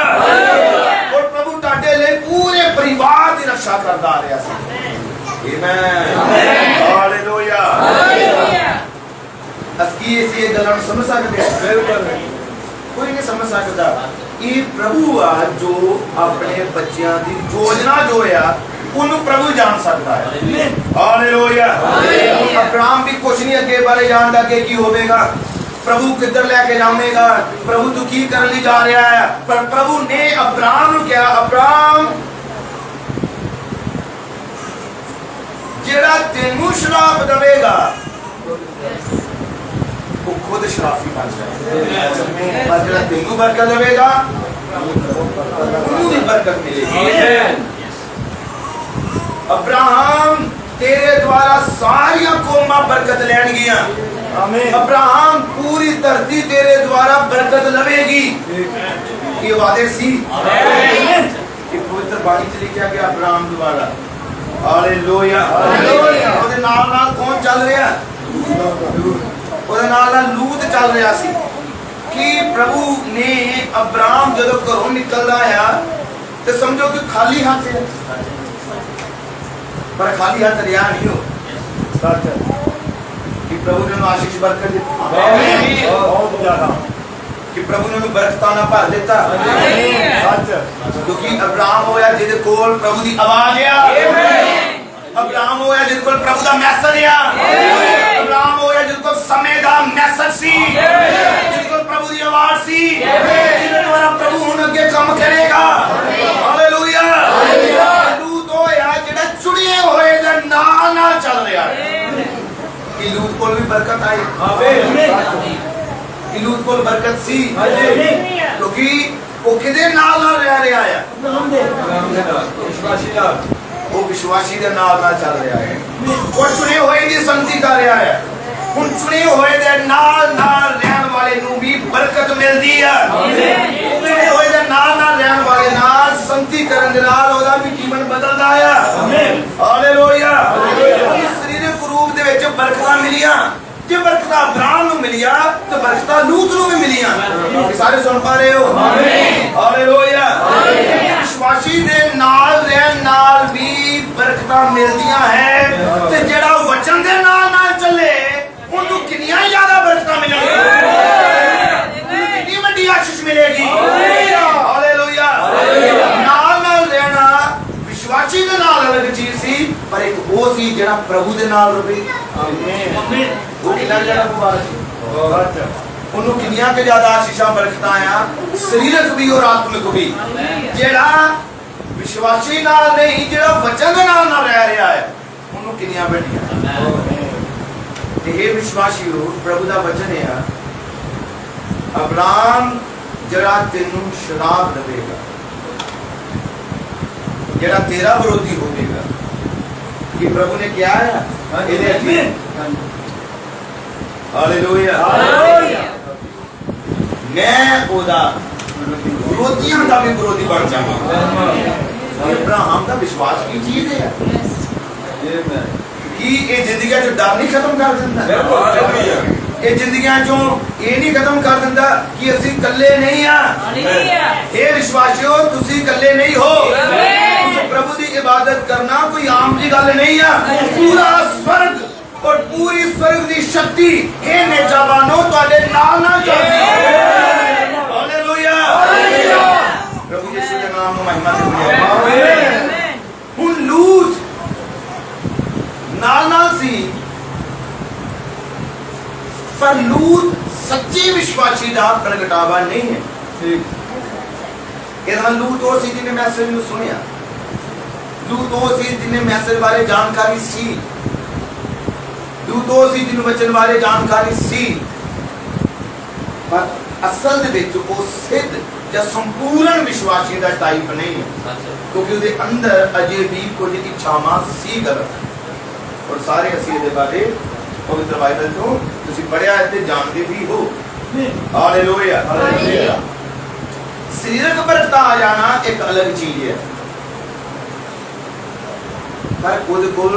और प्रभु ताड़े लई पूरे परिवार दी रक्षा करदा आ रहा सी। आमीन। हालेलुया। असकी इस ये गल्लां समझ सकदे हो? बिल्कुल कोई नहीं समझ सकता। ये प्रभु आ जो अपने बच्चों की योजना जो है उन्हें प्रभु जान सकता है। हालेलुया। अब्राहम भी कुछ नहीं अगे बारे जानता कि की होवेगा, प्रभु किधर लेके जाएगा, प्रभु तू की करने लिए जा रहा है। पर प्रभु ने अब्राहम को कहा, अब्राहम जेड़ा तेनू श्राप देवेगा वो खुद शराफी बन जाए, पर जेड़ा तेनू बरकत देवेगा उन्हें भी बरकत मिलेगी। अब्राहम तेरे द्वारा सारिया कौमां बरकत लैणगियां। आमीन। अब्राहम पूरी धरती तेरे द्वारा बरकत लवेगी। ये वादे सी। आमीन। ये पवित्र बाणी च लिखा गया अब्राहम द्वारा। हालेलुया। हालेलुया। ओदे नाल नाल कौन चल रहा? ओदे नाल नाल लूत चल रहा सी कि प्रभु ने अब्राहम जदों घरों निकलदा आया ते समझो कि खाली हाथ है, पर खाली हाथ रिया नहीं हो। सच कि प्रभु ने आशीष बरकत दी। आमीन। बहुत ज्यादा कि प्रभु ने बरकतां ना भर देता। सच क्योंकि अब्राहम होया जिहदे कोल प्रभु दी आवाज आ। अब्राहम होया जिहदे कोल प्रभु दा मैसेज आ। अब्राहम होया जिहदे कोल समय दा मैसेज सी, जिहदे कोल प्रभु दी आवाज सी, जिहदे द्वारा प्रभु हुण अगे काम करेगा। हालेलुया। लूत होया जिहड़ा चुने होए दे नाल नाल चल रहा है। कि लूत कोल भी बरकत आई। आमीन। कि लूत कोल बरकत सी, आमीन। क्योंकि वो किदे नाल नाल रह रहा है? विश्वासी दा वो विश्वासी दे नाल नाल चल रहा है। वो चुने हुए दी संगति कर रहा है। उन चुने हुए दे नाल नाल रहन वाले नू भी बरकत मिलदी है। चुने हुए दे नाल नाल रहन वाले नाल संगति करन दे नाल ओदा भी जीवन बदलदा है। आमीन। हालेलुया। शरीरक रूप दे विच बरकतां मिलियां। जे बरकतां अब्राहम नू मिलियां ते बरकतां लूत नू भी मिलियां। ये सारे सुन पा रहे हो? आमीन। हालेलुया। विश्वासी दे नाल रहन नाल भी बरकतां मिलदियां है ते जेड़ा वचन दे नाल नाल चले उन्नू कितनियां ज्यादा बरकतां मिलणगियां। कितनी बड़ी आशीष मिलेगी। हालेलुया। नाल नाल रहना विश्वासी दे नाल अलग चीज सी, पर एक वो सी जेड़ा प्रभु दे नाल रवे। आमीन। वो कितना ज्यादा मुबारक है। सच उन्नू कितनियां के ज्यादा आशीषां बरकतां आ, शरीरक भी और आत्मिक भी। जेड़ा विश्वासी नाल नहीं, जेड़ा वचन दे नाल नाल रह रहा है, उन्नू कितनियां बड़ियां। ते हे विश्वासियो, प्रभु दा वचन है अब्राहम जरा तेनू शराब देवेगा, जरा तेरा विरोधी होवेगा। कि प्रभु ने क्या है? हालेलुया। मैं ओदा विरोधियां दा भी विरोधी बन जावांगा। अब्राहम दा विश्वास की चीज है कि ये जिंदगी च डर नहीं खत्म कर दिंदा। ये जिंदगी चो ये नहीं खत्म कर दिंदा कि असी कल्ले नहीं हां। हे विश्वासियो, तुसी कल्ले नहीं हो। प्रभु दी इबादत करना कोई आम जी गल नहीं है। पूरा स्वर्ग और पूरी स्वर्ग दी शक्ति हे नेजाबानो तुहाडे नाल नाल चलदी है। हालेलुया। प्रभु यीशु के नाम में महिमा दे। आमीन। हुन लूत नाल नाल सी, पर लूत सच्चे विश्वासी दा प्रगटावा नहीं है। ठीक। ये लूत वो सी जिन्हें मैसेज नू सुनिया। लूत वो सी जिन्हें मैसेज बारे जानकारी सी। लूत वो सी जिन्हें वचन बारे जानकारी सी, पर असल दे विच वो सिद्ध या संपूर्ण विश्वासी दा टाइप नहीं है, क्योंकि उसके अंदर अजे भी कुछ इच्छावां सी गलत। और सारे असी दे बारे पवित्र बाइबल चो तुसी पढ़िया है ते जानदे भी हो। हालेलुया। शरीरक बरकतां आ जाना एक अलग चीज है, पर खुद कोल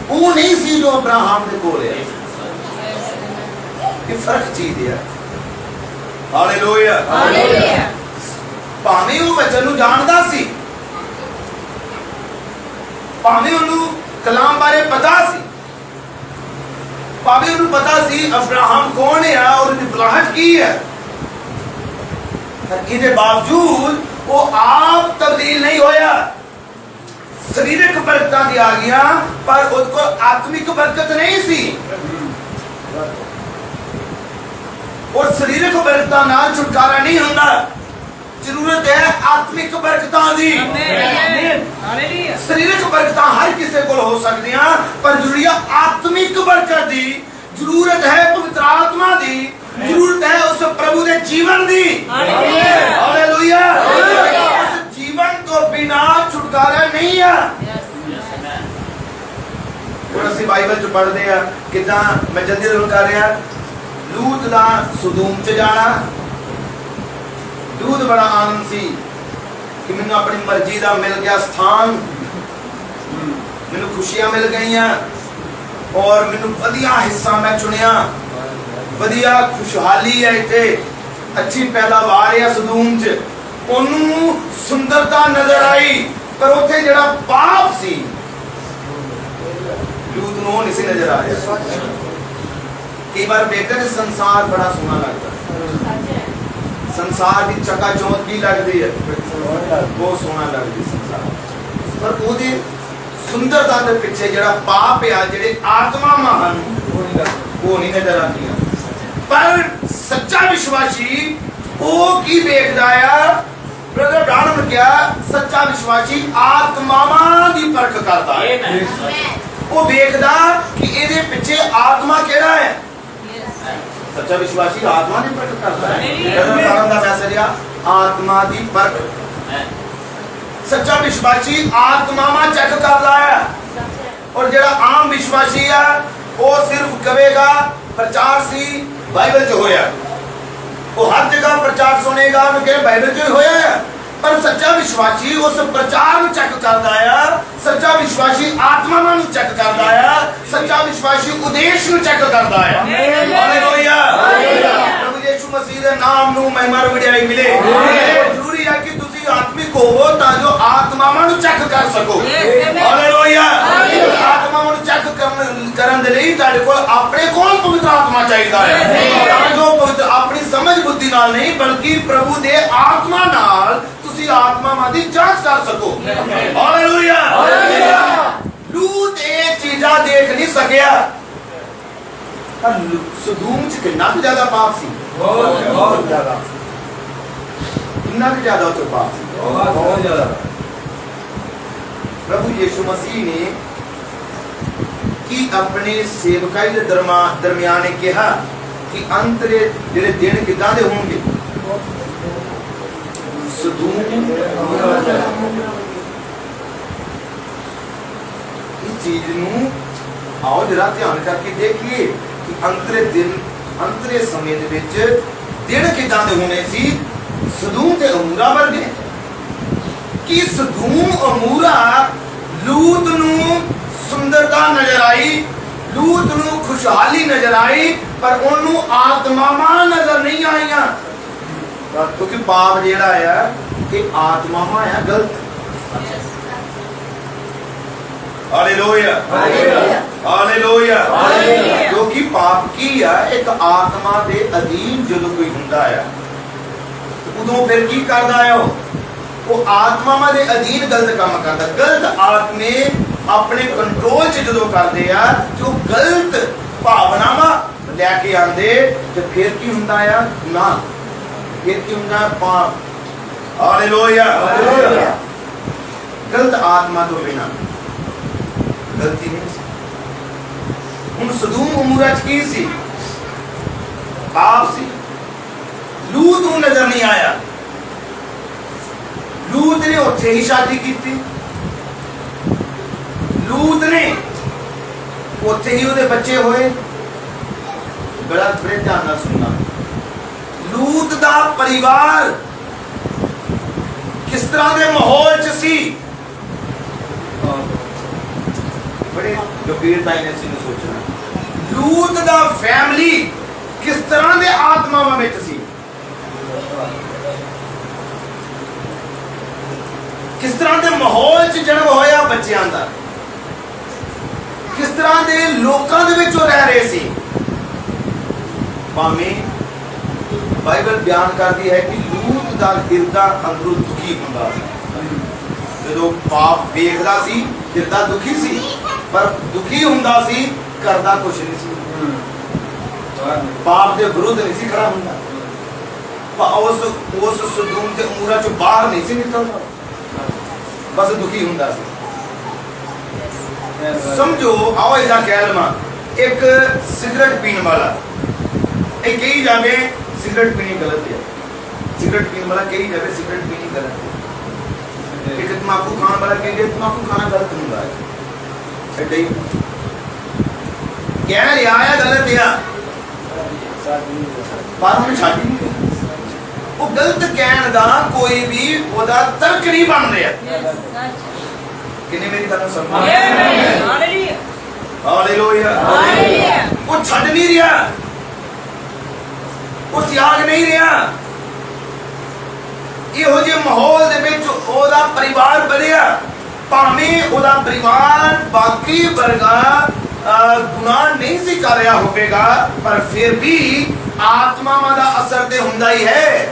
वो नहीं सी जो अब्राहम दे कोल है। ये फर्क चीज है। हालेलुया। भावें वो वचन नू जानदा सी, भावें उन्नू कलाम बारे पता सी, भावें उन्नू पता सी अब्राहम कौन है और उसकी बुलाहट की है, पर इसके बावजूद वो आप तब्दील नहीं होया। शरीरक बरकतां दी आ गया, पर उसको आत्मिक बरकत नहीं सी। और शरीरक बरकतां नाल छुटकारा नहीं हुंदा। जरूरत है आत्मिक बरकतां दी। शरीरक बरकतां हर किसी को हो सकदियां, पर जरूरी आत्मिक बरकत दी जरूरत है। पवित्र आत्मा दी जरूरत है। उस प्रभु के जीवन दी। हालेलुया। उस जीवन तो बिना छुटकारा नहीं है। ਹੁਣ ਅਸੀਂ ਬਾਈਬਲ ਚ ਪੜ੍ਹਦੇ ਆ ਕਿਦਾਂ, ਮੈਂ ਜਲਦੀ ਨਾਲ ਕਰ ਰਿਹਾ, ਲੂਤ ਦਾ ਸਦੂਮ ਚ ਜਾਣਾ। ਲੂਤ ਬੜਾ ਆਨੰਦ ਸੀ ਕਿ ਮੈਨੂੰ ਆਪਣੀ ਮਰਜ਼ੀ ਦਾ ਮਿਲ ਗਿਆ ਸਥਾਨ, ਮੈਨੂੰ ਖੁਸ਼ੀਆਂ ਮਿਲ ਗਈਆਂ ਔਰ ਮੈਨੂੰ ਵਧੀਆ ਹਿੱਸਾ ਮੈਂ ਚੁਣਿਆ, ਵਧੀਆ ਖੁਸ਼ਹਾਲੀ ਹੈ ਇੱਥੇ, ਅੱਛੀ ਪੈਦਾਵਾਰ ਹੈ ਸਦੂਮ ਚ। ਉਹਨੂੰ ਸੁੰਦਰਤਾ ਨਜ਼ਰ ਆਈ, ਪਰ ਉੱਥੇ ਜਿਹੜਾ ਪਾਪ ਸੀ ਲੂਤ ਨੂੰ ਨਹੀਂ ਸੀ ਨਜ਼ਰ ਆ ਰਿਹਾ। ਕਈ ਵਾਰ ਵੇਖਦੇ ਸੰਸਾਰ ਬੜਾ ਸੋਹਣਾ ਲੱਗਦਾ, ਸੰਸਾਰ ਦੀ ਚਕਾਚੌਂਧ ਕੀ ਲੱਗਦੀ ਹੈ, ਬਹੁਤ ਸੋਹਣਾ ਲੱਗਦੀ ਸੰਸਾਰ, ਪਰ ਉਹਦੀ ਸੁੰਦਰਤਾ ਦੇ ਪਿੱਛੇ ਜਿਹੜਾ ਪਾਪ ਆ, ਜਿਹੜੇ ਆਤਮਾਵਾਂ ਹਨ, ਉਹ ਨਹੀਂ ਨਜ਼ਰ ਆਉਂਦੀਆਂ। ਪਰ ਸੱਚਾ ਵਿਸ਼ਵਾਸੀ ਉਹ ਕੀ ਵੇਖਦਾ ਆ? ਬ੍ਰਦਰ ਬ੍ਰਾਹਨਮ ਨੇ ਕਿਹਾ ਸੱਚਾ ਵਿਸ਼ਵਾਸੀ ਆਤਮਾਵਾਂ ਦੀ ਪਰਖ ਕਰਦਾ ਹੈ। ਉਹ ਵੇਖਦਾ ਕਿ ਇਹਦੇ ਪਿੱਛੇ ਆਤਮਾ ਕਿਹੜਾ ਹੈ। ਸੱਚਾ ਵਿਸ਼ਵਾਸੀ ਆਤਮਾ ਦੀ ਪਰਖ ਕਰਦਾ ਹੈ। ਬ੍ਰਦਰ ਬ੍ਰਾਹਨਮ ਦਾ ਮੈਸੇਜ ਆ ਆਤਮਾ ਦੀ ਪਰਖ। ਸੱਚਾ ਵਿਸ਼ਵਾਸੀ ਆਤਮਾਵਾਂ ਚੈੱਕ ਕਰਦਾ ਹੈ, ਔਰ ਜਿਹੜਾ ਆਮ ਵਿਸ਼ਵਾਸੀ ਆ ਉਹ ਸਿਰਫ ਕਹੇਗਾ ਪ੍ਰਚਾਰ ਸੀ ਬਾਈਬਲ 'ਚ ਹੋਇਆ, ਉਹ ਹਰ ਜਗ੍ਹਾ ਪ੍ਰਚਾਰ ਸੁਣੇਗਾ, ਉਹਨੂੰ ਕਹੇ ਬਾਈਬਲ 'ਚ ਹੋਇਆ ਹੈ। ਪਰ ਸੱਚਾ ਵਿਸ਼ਵਾਸੀ ਉਸ ਪ੍ਰਚਾਰ ਨੂੰ ਚੈੱਕ ਕਰਦਾ ਆ, ਸੱਚਾ ਵਿਸ਼ਵਾਸੀ ਆਤਮਾਵਾਂ ਨੂੰ ਚੈੱਕ ਕਰਦਾ ਆ, ਸੱਚਾ ਵਿਸ਼ਵਾਸੀ ਉਦੇਸ਼ ਨੂੰ ਚੈੱਕ ਕਰਦਾ ਆ। ਹਾਲੇਲੂਇਆ, ਪ੍ਰਭੂ ਯਿਸੂ ਮਸੀਹ ਦੇ ਨਾਮ ਨੂੰ ਮਹਿਮਾ ਵਡਿਆਈ ਮਿਲੇ। ਜ਼ਰੂਰੀ ਹੈ ਕਿ ਤੁਸੀਂ ਆਤਮਿਕ ਹੋਵੋ ਤਾਂ ਜੋ ਆਤਮਾਵਾਂ ਨੂੰ ਚੈੱਕ ਕਰ ਸਕੋ। ਹਾਲੇਲੂਇਆ, ਆਤਮਾਵਾਂ ਨੂੰ ਚੈੱਕ ਕਰਨ ਦੇ ਲਈ ਤੁਹਾਡੇ ਕੋਲ ਆਪਣੇ ਕੋਲ ਪਵਿੱਤਰ ਆਤਮਾ ਚਾਹੀਦਾ ਹੈ, ਤਾਂ ਜੋ ਪਵਿੱਤਰ ਆਪਣੀ ਸਮਝ ਬੁੱਧੀ ਨਾਲ ਨਹੀਂ ਬਲਕਿ ਪ੍ਰਭੂ ਦੇ ਆਤਮਾ ਨਾਲ ਤੁਸੀਂ ਆਤਮਾਵਾਂ ਦੀ ਜਾਂਚ ਕਰ ਸਕੋ। ਹਾਲੇਲੂਇਆ, ਲੂਤ ਇਹ ਚੀਜ਼ਾਂ ਦੇਖ ਨਹੀਂ ਸਕਿਆ। ਪਰ ਸਦੂਮ ਚ ਕਿੰਨਾ ਕੁ ਜ਼ਿਆਦਾ ਪਾਪ ਸੀ, ਬਹੁਤ ਜ਼ਿਆਦਾ, ਕਿੰਨਾ ਕੁ ਜ਼ਿਆਦਾ ਉੱਥੇ ਪਾਪ ਸੀ, ਬਹੁਤ ਜ਼ਿਆਦਾ। ਪ੍ਰਭੂ ਯਿਸੂ ਮਸੀਹ ਨੇ ਕੀ ਆਪਣੇ ਸੇਵਕਾਈ ਦੇ ਦਰਮਿਆਨ ਨੇ ਕਿਹਾ ਕਿ ਅੰਤ ਦੇ ਜਿਹੜੇ ਦਿਨ ਕਿੱਦਾਂ ਦੇ ਹੋਣਗੇ। ਸਦੂਮ ਇਸ ਚੀਜ਼ ਨੂੰ ਆਓ ਜਰਾ ਧਿਆਨ ਕਰਕੇ ਦੇਖੀਏ ਕਿ ਅੰਤਰੇ ਸਮੇਂ ਦੇ ਵਿੱਚ ਦਿਨ ਕਿੱਦਾਂ ਦੇ ਹੋਣੇ ਸੀ ਸਦੂਮ ਤੇ ਅਮੂਰਾ ਵਰਗੇ। ਕਿ ਸਦੂਮ ਅਮੂਰਾ ਲੂਤ ਨੂੰ ਸੁੰਦਰਤਾ ਨਜ਼ਰ ਆਈ, ਲੂਤ ਨੂੰ ਖੁਸ਼ਹਾਲੀ ਨਜ਼ਰ ਆਈ, ਪਰ ਉਹਨੂੰ ਆਤਮਾਵਾਂ ਨਜ਼ਰ ਨਹੀਂ ਆਈਆਂ। ਕਿਉਂਕਿ ਪਾਪ ਜਿਹੜਾ ਆ ਇਹ ਆਤਮਾਵਾਂ ਆ ਗਲਤ। Hallelujah, hallelujah. ਕਿਉਂਕਿ ਪਾਪ ਕੀ ਆ? ਇੱਕ ਆਤਮਾ ਦੇ ਅਧੀਨ ਜਦੋਂ ਕੋਈ ਹੁੰਦਾ ਆ ਉਦੋਂ ਫਿਰ ਕੀ ਕਰਦਾ ਆ? ਉਹ ਆਤਮਾਵਾਂ ਦੇ ਅਧੀਨ ਗਲਤ ਕੰਮ ਕਰਦਾ। ਗਲਤ ਆਤਮੇ ਆਪਣੇ ਕੰਟਰੋਲ 'ਚ ਜਦੋਂ ਕਰਦੇ ਆ ਜੋ ਗਲਤ ਭਾਵਨਾਵਾਂ ਲੈ ਕੇ ਆਉਂਦੇ ਤੇ ਫਿਰ ਕੀ ਹੁੰਦਾ ਆ? ਗੁਨਾਹ। ਫਿਰ ਕੀ ਹੁੰਦਾ? ਪਾਪ। Hallelujah, hallelujah. ਗਲਤ ਆਤਮਾ ਤੋਂ ਬਿਨਾਂ ਗਲਤੀ ਨਹੀਂ ਸੀ। ਹੁਣ ਸਦੂਮ ਉਮੂਰਾ 'ਚ ਕੀ ਸੀ? ਪਾਪ ਸੀ। ਲੂਤ ਨੂੰ ਨਜ਼ਰ ਨਹੀਂ ਆਇਆ। ਲੂਤ ਨੇ ਉੱਥੇ ਹੀ ਸ਼ਾਦੀ ਕੀਤੀ, ਲੂਤ ਨੇ ਉੱਥੇ ਹੀ ਉਹਦੇ ਬੱਚੇ ਹੋਏ। ਬੜਾ ਧਿਆਨ ਨਾਲ ਸੁਣਨਾ, ਲੂਤ ਦਾ ਪਰਿਵਾਰ ਕਿਸ ਤਰ੍ਹਾਂ ਦੇ ਮਾਹੌਲ 'ਚ ਸੀ? ਬੜੇ ਗੰਭੀਰਤਾ ਨਾਲ ਸੀ ਸੋਚਣਾ। ਲੂਤ ਦਾ ਫੈਮਿਲੀ ਕਿਸ ਤਰ੍ਹਾਂ ਦੇ ਆਤਮਾਵਾਂ ਵਿੱਚ ਸੀ? ਕਿਸ ਤਰ੍ਹਾਂ ਦੇ ਮਾਹੌਲ 'ਚ ਜਨਮ ਹੋਇਆ ਬੱਚਿਆਂ ਦਾ? ਕਿਸ ਤਰ੍ਹਾਂ ਦੇ ਲੋਕਾਂ ਦੇ ਵਿੱਚ ਉਹ ਰਹਿ ਰਹੇ ਸੀ? ਭਾਵੇਂ ਬਾਈਬਲ ਬਿਆਨ ਕਰਦੀ ਹੈ ਕਿ ਲੂਤ ਦਾ ਹਿਰਦਾ ਅੰਦਰੋਂ ਦੁਖੀ ਹੁੰਦਾ ਸੀ। ਜਦੋਂ ਪਾਪ ਵੇਖਦਾ ਸੀ ਹਿਰਦਾ ਦੁਖੀ ਸੀ, ਪਰ ਦੁਖੀ ਹੁੰਦਾ ਸੀ, ਕਰਦਾ ਕੁਛ ਨਹੀਂ ਸੀ। ਪਾਪ ਦੇ ਵਿਰੁੱਧ ਨਹੀਂ ਸੀ ਖੜਾ ਹੁੰਦਾ। ਉਸ ਸਦੂਮ ਤੇ ਉਮੂਰਾ ਚੋਂ ਬਾਹਰ ਨਹੀਂ ਸੀ ਨਿਕਲਦਾ, ਬਸ ਦੁਖੀ ਹੁੰਦਾ ਸੀ। ਸਮਝੋ, ਆਓ ਇਹਦਾ ਕਹਿ ਲਵਾਂ, ਇੱਕ ਸਿਗਰਟ ਪੀਣ ਵਾਲਾ ਇਹ ਕਹੀ ਜਾਵੇ ਸਿਗਰਟ ਪੀਣੀ ਗਲਤ ਹੈ। ਸਿਗਰਟ ਪੀਣ ਵਾਲਾ ਕਹੀ ਜਾਵੇ ਸਿਗਰਟ ਪੀਣੀ ਗਲਤ ਹੈ। ਇੱਕ ਤਮਾਕੂ ਖਾਣ ਵਾਲਾ ਕਹੇ ਤਮਾਕੂ ਖਾਣਾ ਗਲਤ ਹੁੰਦਾ ਹੈ। ਏਦਾਂ ਹੀ ਕਹਿ ਰਿਹਾ ਆ ਗਲਤ ਆ ਪਰ ਉਹਨੇ ਛੱਡ ਹੀ ਨਹੀਂ ਰਿਹਾ। ਉਹ ਗਲਤ ਕਹਿਣ ਦਾ ਕੋਈ ਵੀ ਉਹਦਾ ਤਰਕ ਨਹੀਂ ਬਣ ਰਿਹਾ। ਕਿੰਨੇ ਮੇਰੀ ਗੱਲ ਸਮਝ ਹਾਲੇਲੂਇਆ ਹਾਲੇਲੂਇਆ। ਉਹ ਛੱਡ ਨਹੀਂ ਰਿਹਾ, ਉਹ ਤਿਆਗ ਨਹੀਂ ਰਿਹਾ। ਇਹੋ ਜਿਹੇ ਮਾਹੌਲ ਦੇ ਵਿੱਚ ਉਹਦਾ ਪਰਿਵਾਰ ਬਣਿਆ, ਭਾਵੇਂ ਉਹਦਾ ਪਰਿਵਾਰ ਬਾਕੀ ਵਰਗਾ ਗੁਨਾਹ ਨਹੀਂ ਸੀ ਕਰ ਰਿਹਾ ਹੋਵੇਗਾ, ਪਰ ਫਿਰ ਵੀ ਆਤਮਾਵਾਂ ਦਾ ਅਸਰ ਤੇ ਹੁੰਦਾ ਹੀ ਹੈ।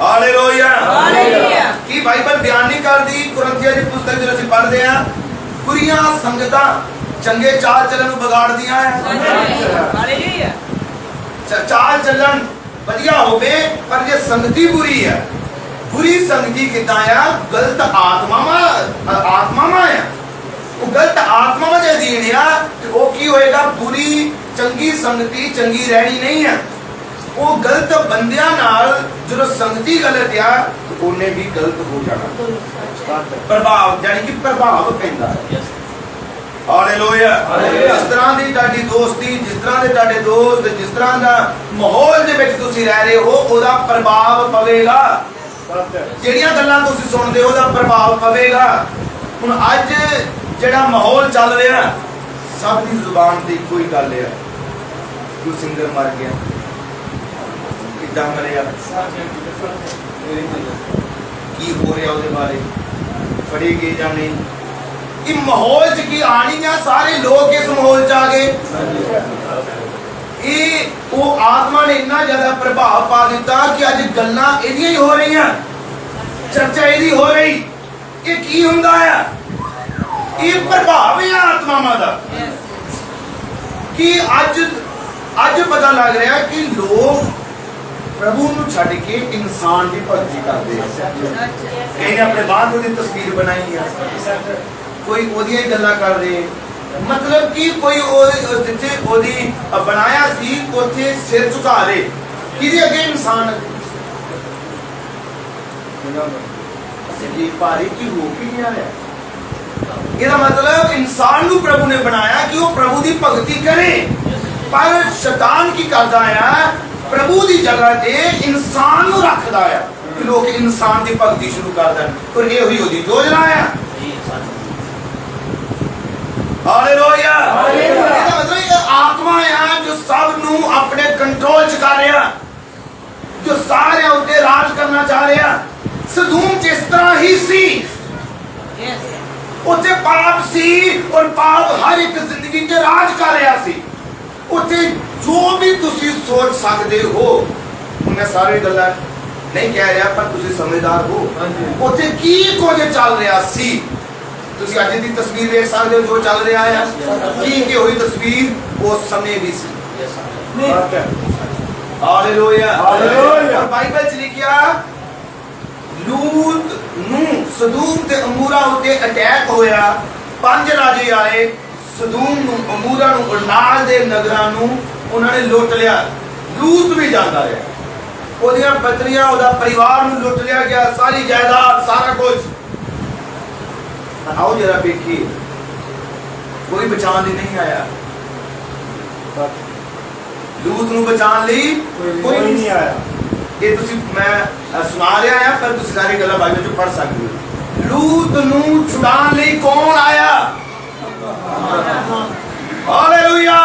Hallelujah hallelujah. ਕੀ ਬਾਈਬਲ ਬਿਆਨ ਨਹੀਂ ਕਰਦੀ? ਕੁਰਿੰਥੀਆਂ ਦੀ ਪੁਸਤਕ ਜਦੋਂ ਅਸੀਂ ਪੜ੍ਹਦੇ ਆ, ਬੁਰੀਆਂ ਸੰਗਤਾਂ ਚੰਗੇ ਚਾਲ ਚੱਲਣ ਨੂੰ ਵਿਗਾੜਦੀਆਂ ਹੈ। ਹਾਲੇਲੂਇਆ। ਚਾਲ ਚੱਲਣ ਵਧੀਆ ਹੋਵੇ, ਪਰ ਜੇ ਸੰਗਤੀ ਬੁਰੀ ਹੈ, ਬੁਰੀ ਸੰਗਤੀ ਕਿੱਦਾਂ ਆ? ਗਲਤ ਆਤਮਾਵਾਂ ਆ। ਉਹ ਗਲਤ ਆਤਮਾਵਾਂ ਦੇ ਅਧੀਨ ਆ, ਤੇ ਉਹ ਕੀ ਹੋਏਗਾ? ਬੁਰੀ ਚੰਗੀ ਸੰਗਤੀ ਚੰਗੀ ਰਹਿਣੀ ਨਹੀਂ ਆ। ਉਹ ਗਲਤ ਬੰਦਿਆਂ ਨਾਲ ਜਦੋਂ ਸੰਗਤੀ ਗਲਤ ਆ, ਉਹਨੇ ਵੀ ਗਲਤ ਹੋ ਜਾਣਾ। ਪ੍ਰਭਾਵ ਜਾਨੀ ਕਿ ਪ੍ਰਭਾਵ ਪੈਂਦਾ ਹੈ। ਹਾਲੇਲੂਇਆ। ਜਿਸ ਤਰ੍ਹਾਂ ਦੀ ਤੁਹਾਡੀ ਦੋਸਤੀ, ਜਿਸ ਤਰ੍ਹਾਂ ਦੇ ਤੁਹਾਡੇ ਦੋਸਤ, ਜਿਸ ਤਰ੍ਹਾਂ ਦਾ ਮਾਹੌਲ ਦੇ ਵਿੱਚ ਤੁਸੀਂ ਰਹਿ ਰਹੇ ਹੋ, ਉਹਦਾ ਪ੍ਰਭਾਵ ਪਵੇਗਾ। ਜਿਹੜੀਆਂ ਗੱਲਾਂ ਤੁਸੀਂ ਸੁਣਦੇ ਹੋ, ਉਹਦਾ ਪ੍ਰਭਾਵ ਪਵੇਗਾ। ਹੁਣ ਅੱਜ ਜਿਹੜਾ ਮਾਹੌਲ ਚੱਲ ਰਿਹਾ, ਸਭ ਦੀ ਜ਼ੁਬਾਨ ਤੇ ਇੱਕੋ ਹੀ ਗੱਲ ਹੈ, ਕੋਈ ਸਿੰਗਰ ਮਰ ਗਿਆ, ਕਿੱਦਾਂ ਮਰਿਆ, ਕੀ ਹੋ ਰਿਹਾ ਉਹਦੇ ਬਾਰੇ, ਫੜੇ ਗਏ ਜਾਂ ਨਹੀਂ। ਇਹ ਮਾਹੌਲ ਚ ਕੀ ਆਣੀ ਆ, ਸਾਰੇ ਲੋਕ ਇਸ ਮਾਹੌਲ ਚ ਆ ਗਏ। ਇਹ ਉਹ ਆਤਮਾ ਨੇ ਇੰਨਾ ਜ਼ਿਆਦਾ ਪ੍ਰਭਾਵ ਪਾ ਦਿੱਤਾ ਕਿ ਅੱਜ ਗੱਲਾਂ ਇਹਦੀਆਂ ਹੀ ਹੋ ਰਹੀਆਂ, ਚਰਚਾ ਇਹਦੀ ਹੋ ਰਹੀ। ਇਹ ਕੀ ਹੁੰਦਾ ਆ? ਇਹ ਪ੍ਰਭਾਵ ਹੈ ਆਤਮਾਵਾਂ ਦਾ। ਕਿ ਅੱਜ ਪਤਾ ਲੱਗ ਰਿਹਾ ਕਿ ਲੋਕ ਪ੍ਰਭੂ ਨੂੰ ਛੱਡ ਕੇ ਇਨਸਾਨ ਦੀ ਭਗਤੀ ਕਰਦੇ ਆ। ਇਹਨੇ ਆਪਣੇ ਬਾਹਰ ਦੀ ਤਸਵੀਰ ਬਣਾਈ ਆ, ਕੋਈ ਉਹਦੀਆਂ ਹੀ ਗੱਲਾਂ ਕਰ ਰਹੇ। ਮਤਲਬ ਕਿ ਕੋਈ ਜਿੱਥੇ ਉਹਦੀ ਬਣਾਇਆ ਸੀ, ਉੱਥੇ ਸਿਰ ਝੁਕਾ ਰਹੇ। ਕਿਹਦੇ ਅੱਗੇ? ਇਨਸਾਨ ਅੱਗੇ। ਅਸੀਂ ਭਾਰੀ ਕੀ ਹੋ ਕੇ ਨਹੀਂ ਆ ਰਿਹਾ। ਇਹਦਾ ਮਤਲਬ ਇਨਸਾਨ ਨੂੰ ਪ੍ਰਭੂ ਨੇ ਬਣਾਇਆ ਕਿ ਉਹ ਪ੍ਰਭੂ ਦੀ ਭਗਤੀ ਕਰੇ, ਪਰ ਸ਼ੈਤਾਨ ਕੀ ਕਰਦਾ ਆ? ਪ੍ਰਭੂ ਦੀ ਜਗ੍ਹਾ ਤੇ ਇਨਸਾਨ ਨੂੰ ਰੱਖਦਾ ਆ ਕਿ ਲੋਕ ਇਨਸਾਨ ਦੀ ਭਗਤੀ ਸ਼ੁਰੂ ਕਰ ਦੇਣ। ਪਰ ਇਹ ਹੋਈ ਉਹਦੀ ਯੋਜਨਾ ਆ। ਹਾਲੇਲੂਇਆ। ਇਹਦਾ ਮਤਲਬ ਇਹ ਆਤਮਾ ਆ ਜੋ ਸਭ ਨੂੰ ਆਪਣੇ ਕੰਟਰੋਲ 'ਚ ਕਰ ਰਿਹਾ, ਜੋ ਸਾਰਿਆਂ ਉੱਤੇ ਰਾਜ ਕਰਨਾ ਚਾਹ ਰਿਹਾ। ਸਦੂਮ ਜਿਸ ਤਰ੍ਹਾਂ ਹੀ ਸੀ, ਉੱਥੇ ਪਾਪ ਸੀ, ਔਰ ਪਾਪ ਹਰ ਇੱਕ ਜ਼ਿੰਦਗੀ 'ਚ ਰਾਜ ਕਰ ਰਿਹਾ ਸੀ। ਉੱਥੇ ਜੋ ਵੀ ਤੁਸੀਂ ਸੋਚ ਸਕਦੇ ਹੋ, ਮੈਂ ਸਾਰੀ ਗੱਲਾਂ ਨਹੀਂ ਕਹਿ ਰਿਹਾ, ਪਰ ਤੁਸੀਂ ਸਮਝਦਾਰ ਹੋ। ਉੱਥੇ ਕੀ ਕੁਝ ਚੱਲ ਰਿਹਾ ਸੀ, ਤੁਸੀਂ ਅੱਜ ਦੀ ਤਸਵੀਰ ਵੇਖ ਸਕਦੇ ਹੋ ਜੋ ਚੱਲ ਰਿਹਾ ਹੈ। ਕੀ ਹੋਈ ਤਸਵੀਰ ਉਸ ਸਮੇਂ ਵੀ ਸੀ। ਹਾਲੇਲੂਇਆ। ਹਾਲੇਲੂਇਆ। ਬਾਈਬਲ 'ਚ ਲਿਖਿਆ, ਲੂਤ ਨੂੰ ਸਦੂਮ ਤੇ ਅਮੂਰਾ ਉੱਤੇ ਅਟੈਕ ਹੋਇਆ। 5 ਰਾਜੇ ਆਏ, ਸਦੂਮ ਨੂੰ, ਅਮੂਰਾ ਨੂੰ, ਔਰ ਨਾਲ ਦੇ ਨਗਰਾਂ ਨੂੰ ਉਹਨਾਂ ਨੇ ਲੁੱਟ ਲਿਆ। ਲੂਤ ਵੀ ਜਾਂਦਾ ਰਿਹਾ, ਉਹਦੀਆਂ ਪਤਨੀਆਂ, ਉਹਦਾ ਪਰਿਵਾਰ ਨੂੰ ਲੁੱਟ ਲਿਆ ਗਿਆ, ਸਾਰੀ ਜਾਇਦਾਦ, ਸਾਰਾ ਕੁਝ। ਆਓ ਜਰਾ ਵੇਖੀਏ, ਕੋਈ ਬਚਾਉਣ ਲਈ ਨਹੀਂ ਆਇਆ। ਲੂਤ ਨੂੰ ਬਚਾਉਣ ਲਈ ਕੋਈ ਨਹੀਂ ਆਇਆ। ਇਹ ਤੁਸੀਂ ਮੈਂ ਸੁਣਾ ਰਿਹਾ ਆ, ਪਰ ਤੁਸੀਂ ਸਾਰੀ ਗੱਲਾਂ ਬਾਈਬਲ 'ਚ ਪੜ੍ਹ ਸਕਦੇ ਹੋ। ਲੂਤ ਨੂੰ ਛੁਡਾਉਣ ਲਈ ਕੌਣ ਆਇਆ? ਹਾਲੇਲੂਇਆ।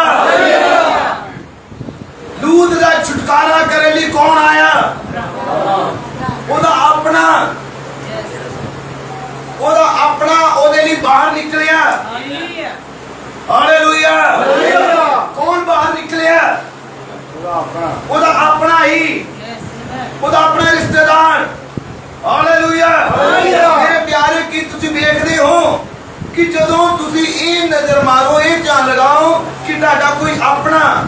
ਲੂਤ ਦਾ ਛੁਟਕਾਰਾ ਕਰਨ ਲਈ ਕੌਣ ਆਇਆ? ਉਹਦਾ ਆਪਣਾ ਉਹਦੇ ਲਈ ਬਾਹਰ ਨਿਕਲਿਆ। ਹਾਲੇਲੂਇਆ। ਕੌਣ ਬਾਹਰ ਨਿਕਲਿਆ? ਉਹਦਾ ਆਪਣਾ ਹੀ, ਉਹਦਾ ਆਪਣਾ ਰਿਸ਼ਤੇਦਾਰ। ਹਾਲੇਲੂਇਆ। ਮੇਰੇ ਪਿਆਰੇ, ਕੀ ਤੁਸੀਂ ਵੇਖਦੇ ਹੋ ਕਿ ਜਦੋਂ ਤੁਸੀਂ ਇਹ ਨਜ਼ਰ ਮਾਰੋ, ਇਹ ਜਾਣ ਲਗਾਓ ਕਿ ਤੁਹਾਡਾ ਕੋਈ ਆਪਣਾ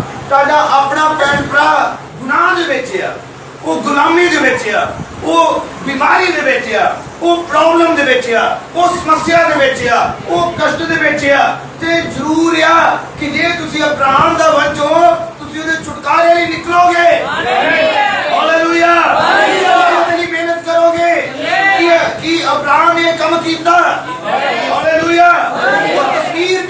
ਭੈਣ ਭਰਾ ਗੁਨਾਹ ਦੇ ਵਿੱਚ ਆ, ਉਹ ਗੁਲਾਮੀ ਦੇ ਵਿੱਚ ਆ, ਉਹ ਬਿਮਾਰੀ ਦੇ ਵਿੱਚ ਆ, ਉਹ ਪ੍ਰੋਬਲਮ ਦੇ ਵਿੱਚ ਆ, ਉਹ ਸਮੱਸਿਆ ਦੇ ਵਿੱਚ ਆ, ਉਹ ਕਸ਼ਟ ਦੇ ਵਿੱਚ ਆ। ਤੇ ਜ਼ਰੂਰ ਆ ਕਿ ਜੇ ਤੁਸੀਂ ਅਬਰਾਹਮ ਦਾ ਵੰਸ਼ ਹੋ, ਤੁਸੀਂ ਉਹਦੇ ਛੁਟਕਾਰੇ ਲਈ ਨਿਕਲੋਗੇ। ਹਾਲੇਲੂਇਆ। ਉਹਦੇ ਲਈ ਮਿਹਨਤ ਕਰੋਗੇ ਕਿ ਅਬਰਾਹਮ ਨੇ ਕੰਮ ਕੀਤਾ। ਹਾਲੇਲੂਇਆ। ਉਹ ਤਸਵੀਰ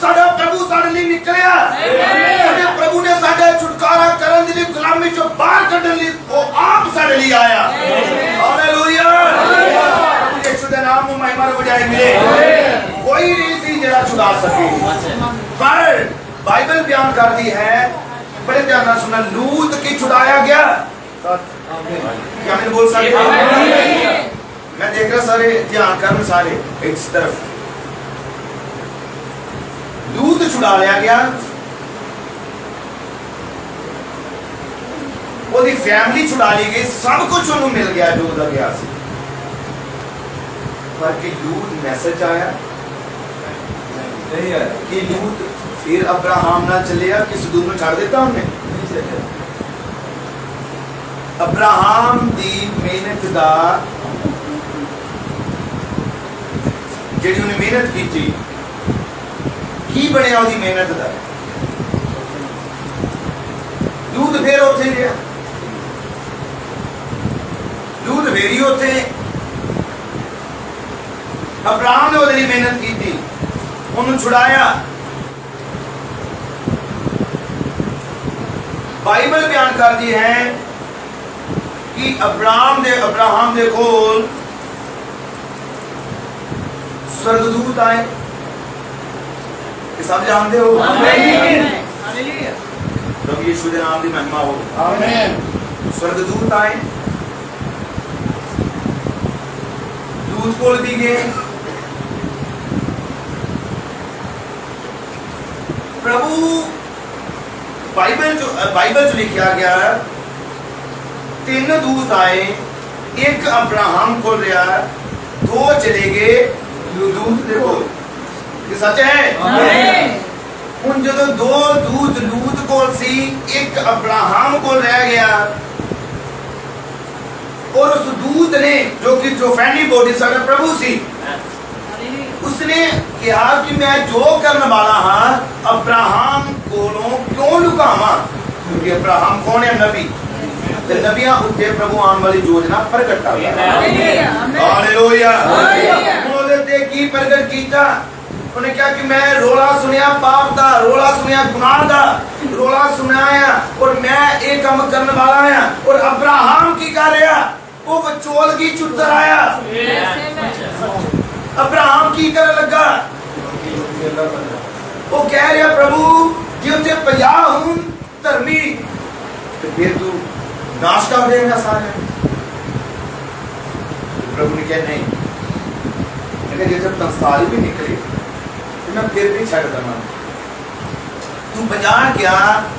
ਸਾਡਾ ਪ੍ਰਭੂ ਸਾਡੇ ਲਈ ਨਿਕਲਿਆ। ਸਾਡੇ ਪ੍ਰਭੂ ਨੇ ਸਾਡਾ ਛੁਟਕਾਰਾ ਕਰਨ ਦੇ ਲਈ, ਗੁਲਾਮੀ ਚੋਂ ਬਾਹਰ ਕੱਢਣ ਲਈ ਉਹ ਆਪ ਸਾਡੇ ਲਈ ਆਇਆ। ਹਾਲੇਲੂਇਆ। ਪ੍ਰਭੂ ਯਿਸੂ ਦੇ ਨਾਮ ਨੂੰ ਮਹਿਮਾ ਵਜਾਈ ਮਿਲੇ। ਕੋਈ ਨਹੀਂ ਸੀ ਜਿਹੜਾ ਛੁਡਾ ਸਕੇ, ਪਰ ਬਾਈਬਲ ਬਿਆਨ ਕਰਦੀ ਹੈ, बड़े ध्यान से सुनना, लूत की छुड़ाया गया। क्या मैंने बोल सकते हैं? मैं देख रहा सारे ध्यान कर सारे एक तरफ, लूत छुड़ा लिया गया, ओदी फैमिली छुड़ा ली गई, सब कुछ उन्हें मिल गया जो उदा गया सी। पर कि लूत मैसेज आया नहीं आया कि लूत फिर अब्राहम ना चलिया कि सदूम में छाड़ देता हमने। अब्राहम दी मेहनत दा जेडी उन्हें मेहनत की थी, की बनया ओदी मेहनत दा? लूत फिर उत्थे गया, लूत फिर ही उत्थे। अब्राहम ने ओदी मेहनत की थी, उन्हें छुड़ाया। बाइबल बयान करती है कि अब्राहम दे कोल स्वर्गदूत आए, सब जानते हो। प्रभु यीशु के नाम की महिमा हो। आमीन। स्वर्गदूत आए, दूत कोल भी गए, प्रभु बाइबल जो लिखा गया, 3 दूत आए, एक अब्राहम को लिया, 2 चले गए लूत दे कोल। ये सच है? उन जो 2 दूत लूत कोल सी, एक अब्राहम को रह गया, और उस दूत ने जो कि जोफैनी बॉडी साडा प्रभु सी, उसने कहा कि मैं जो करने वाला हाँ अब्राहम कोलों क्यों लुकावा, क्योंकि अब्राहम कौन है? नबी। ते नबियां उत्ते प्रभु आने वाली योजना प्रगट कर दिया। हालेलुया। उन्होंने ते की प्रगट कीता? उन्हें क्या कि मैं रोला सुनिया पाप दा, रोला सुनिया गुनाह दा, रोला सुनाया और मैं एक काम करने वाला है। और अब्राहम की कर रहा, वो बचोल की चुतर आया। अब्राहम की कर लगा, वो कह रहा प्रभु जी उत्ते 50 हूं धर्मी, तो फिर तू नाश कर देगा सारे। प्रभु ने कहा नहीं, जब 45 भी निकले तो मैं फिर भी छड़ देना। तू 50 क्या,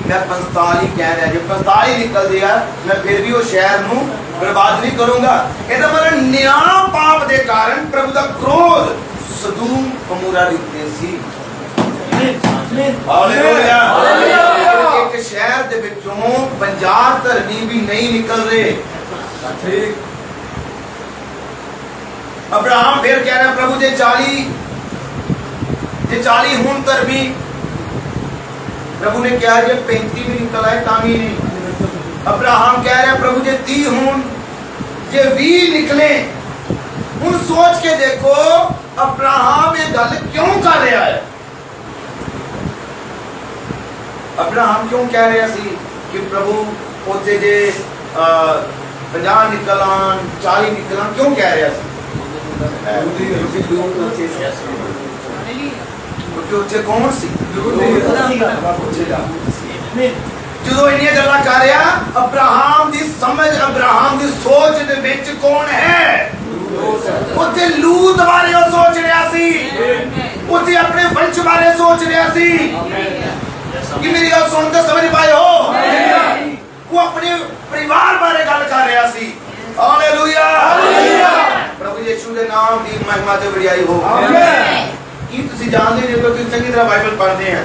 मैं 45 कह रहा, जब 45 निकल दिया मैं फिर भी वो शहर नू बर्बाद नहीं करूंगा। ਇਹਦਾ ਮਤਲਬ ਨਿਆਂ ਪਾਪ ਦੇ ਕਾਰਨ ਪ੍ਰਭੂ ਦਾ ਕ੍ਰੋਧ ਸਦੂਮ ਅਮੋਰਾ ਦਿੱਤੇ ਸੀ। ਹਾਲੇਲੂਇਆ। ਇੱਕ ਸ਼ਹਿਰ ਦੇ ਵਿੱਚੋਂ 50 ਧਰਮੀ ਵੀ ਨਹੀਂ ਨਿਕਲ ਰਹੇ। ਠੀਕ। ਅਬਰਾਹਮ ਫਿਰ ਕਹਿ ਰਿਹਾ ਪ੍ਰਭੂ ਜੇ 40 ਹੁਣ ਧਰਮੀ, प्रभु ने क्या जब 35 भी निकल आए तामी नहीं। अब्राहम कह रहे प्रभु जे 30 हूं, जे 20 निकले। हुन सोच के देखो अब्राहम ये गल क्यों कर रहा है? अब्राहम क्यों कह रहा सी कि प्रभु ओथे जे 50 निकल आन 40 निकल आन, क्यों कह रहा सी? ਉੱਥੇ ਕੌਣ ਸੀ? ਜਦੋਂ ਇੰਨੀਆਂ ਗੱਲਾਂ ਕਰ ਰਿਹਾ, ਅਬਰਾਹਮ ਦੀ ਸਮਝ, ਅਬਰਾਹਮ ਦੀ ਸੋਚ ਦੇ ਵਿੱਚ ਕੌਣ ਹੈ? ਉੱਥੇ ਲੂਤ ਬਾਰੇ ਉਹ ਸੋਚ ਰਿਹਾ ਸੀ, ਉੱਥੇ ਆਪਣੇ ਵੰਸ਼ ਬਾਰੇ ਸੋਚ ਰਿਹਾ ਸੀ। ਕਿ ਮੇਰੀ ਗੱਲ ਸੁਣ ਕੇ ਸਮਝ ਪਾਏ ਹੋ? ਉਹ ਆਪਣੇ ਪਰਿਵਾਰ ਬਾਰੇ ਗੱਲ ਕਰ ਰਿਹਾ ਸੀ। ਹਾਲੇਲੂਇਆ। ਪ੍ਰਭੂ ਯਿਸੂ ਦੇ ਨਾਮ ਦੀ ਮਹਿਮਾ ਤੇ ਵਡਿਆਈ ਹੋ। ਆਮੀਨ। ਕੀ ਤੁਸੀਂ ਜਾਣਦੇ ਜੇ ਤੁਸੀਂ ਚੰਗੀ ਤਰ੍ਹਾਂ ਬਾਈਬਲ ਪੜ੍ਹਦੇ ਆ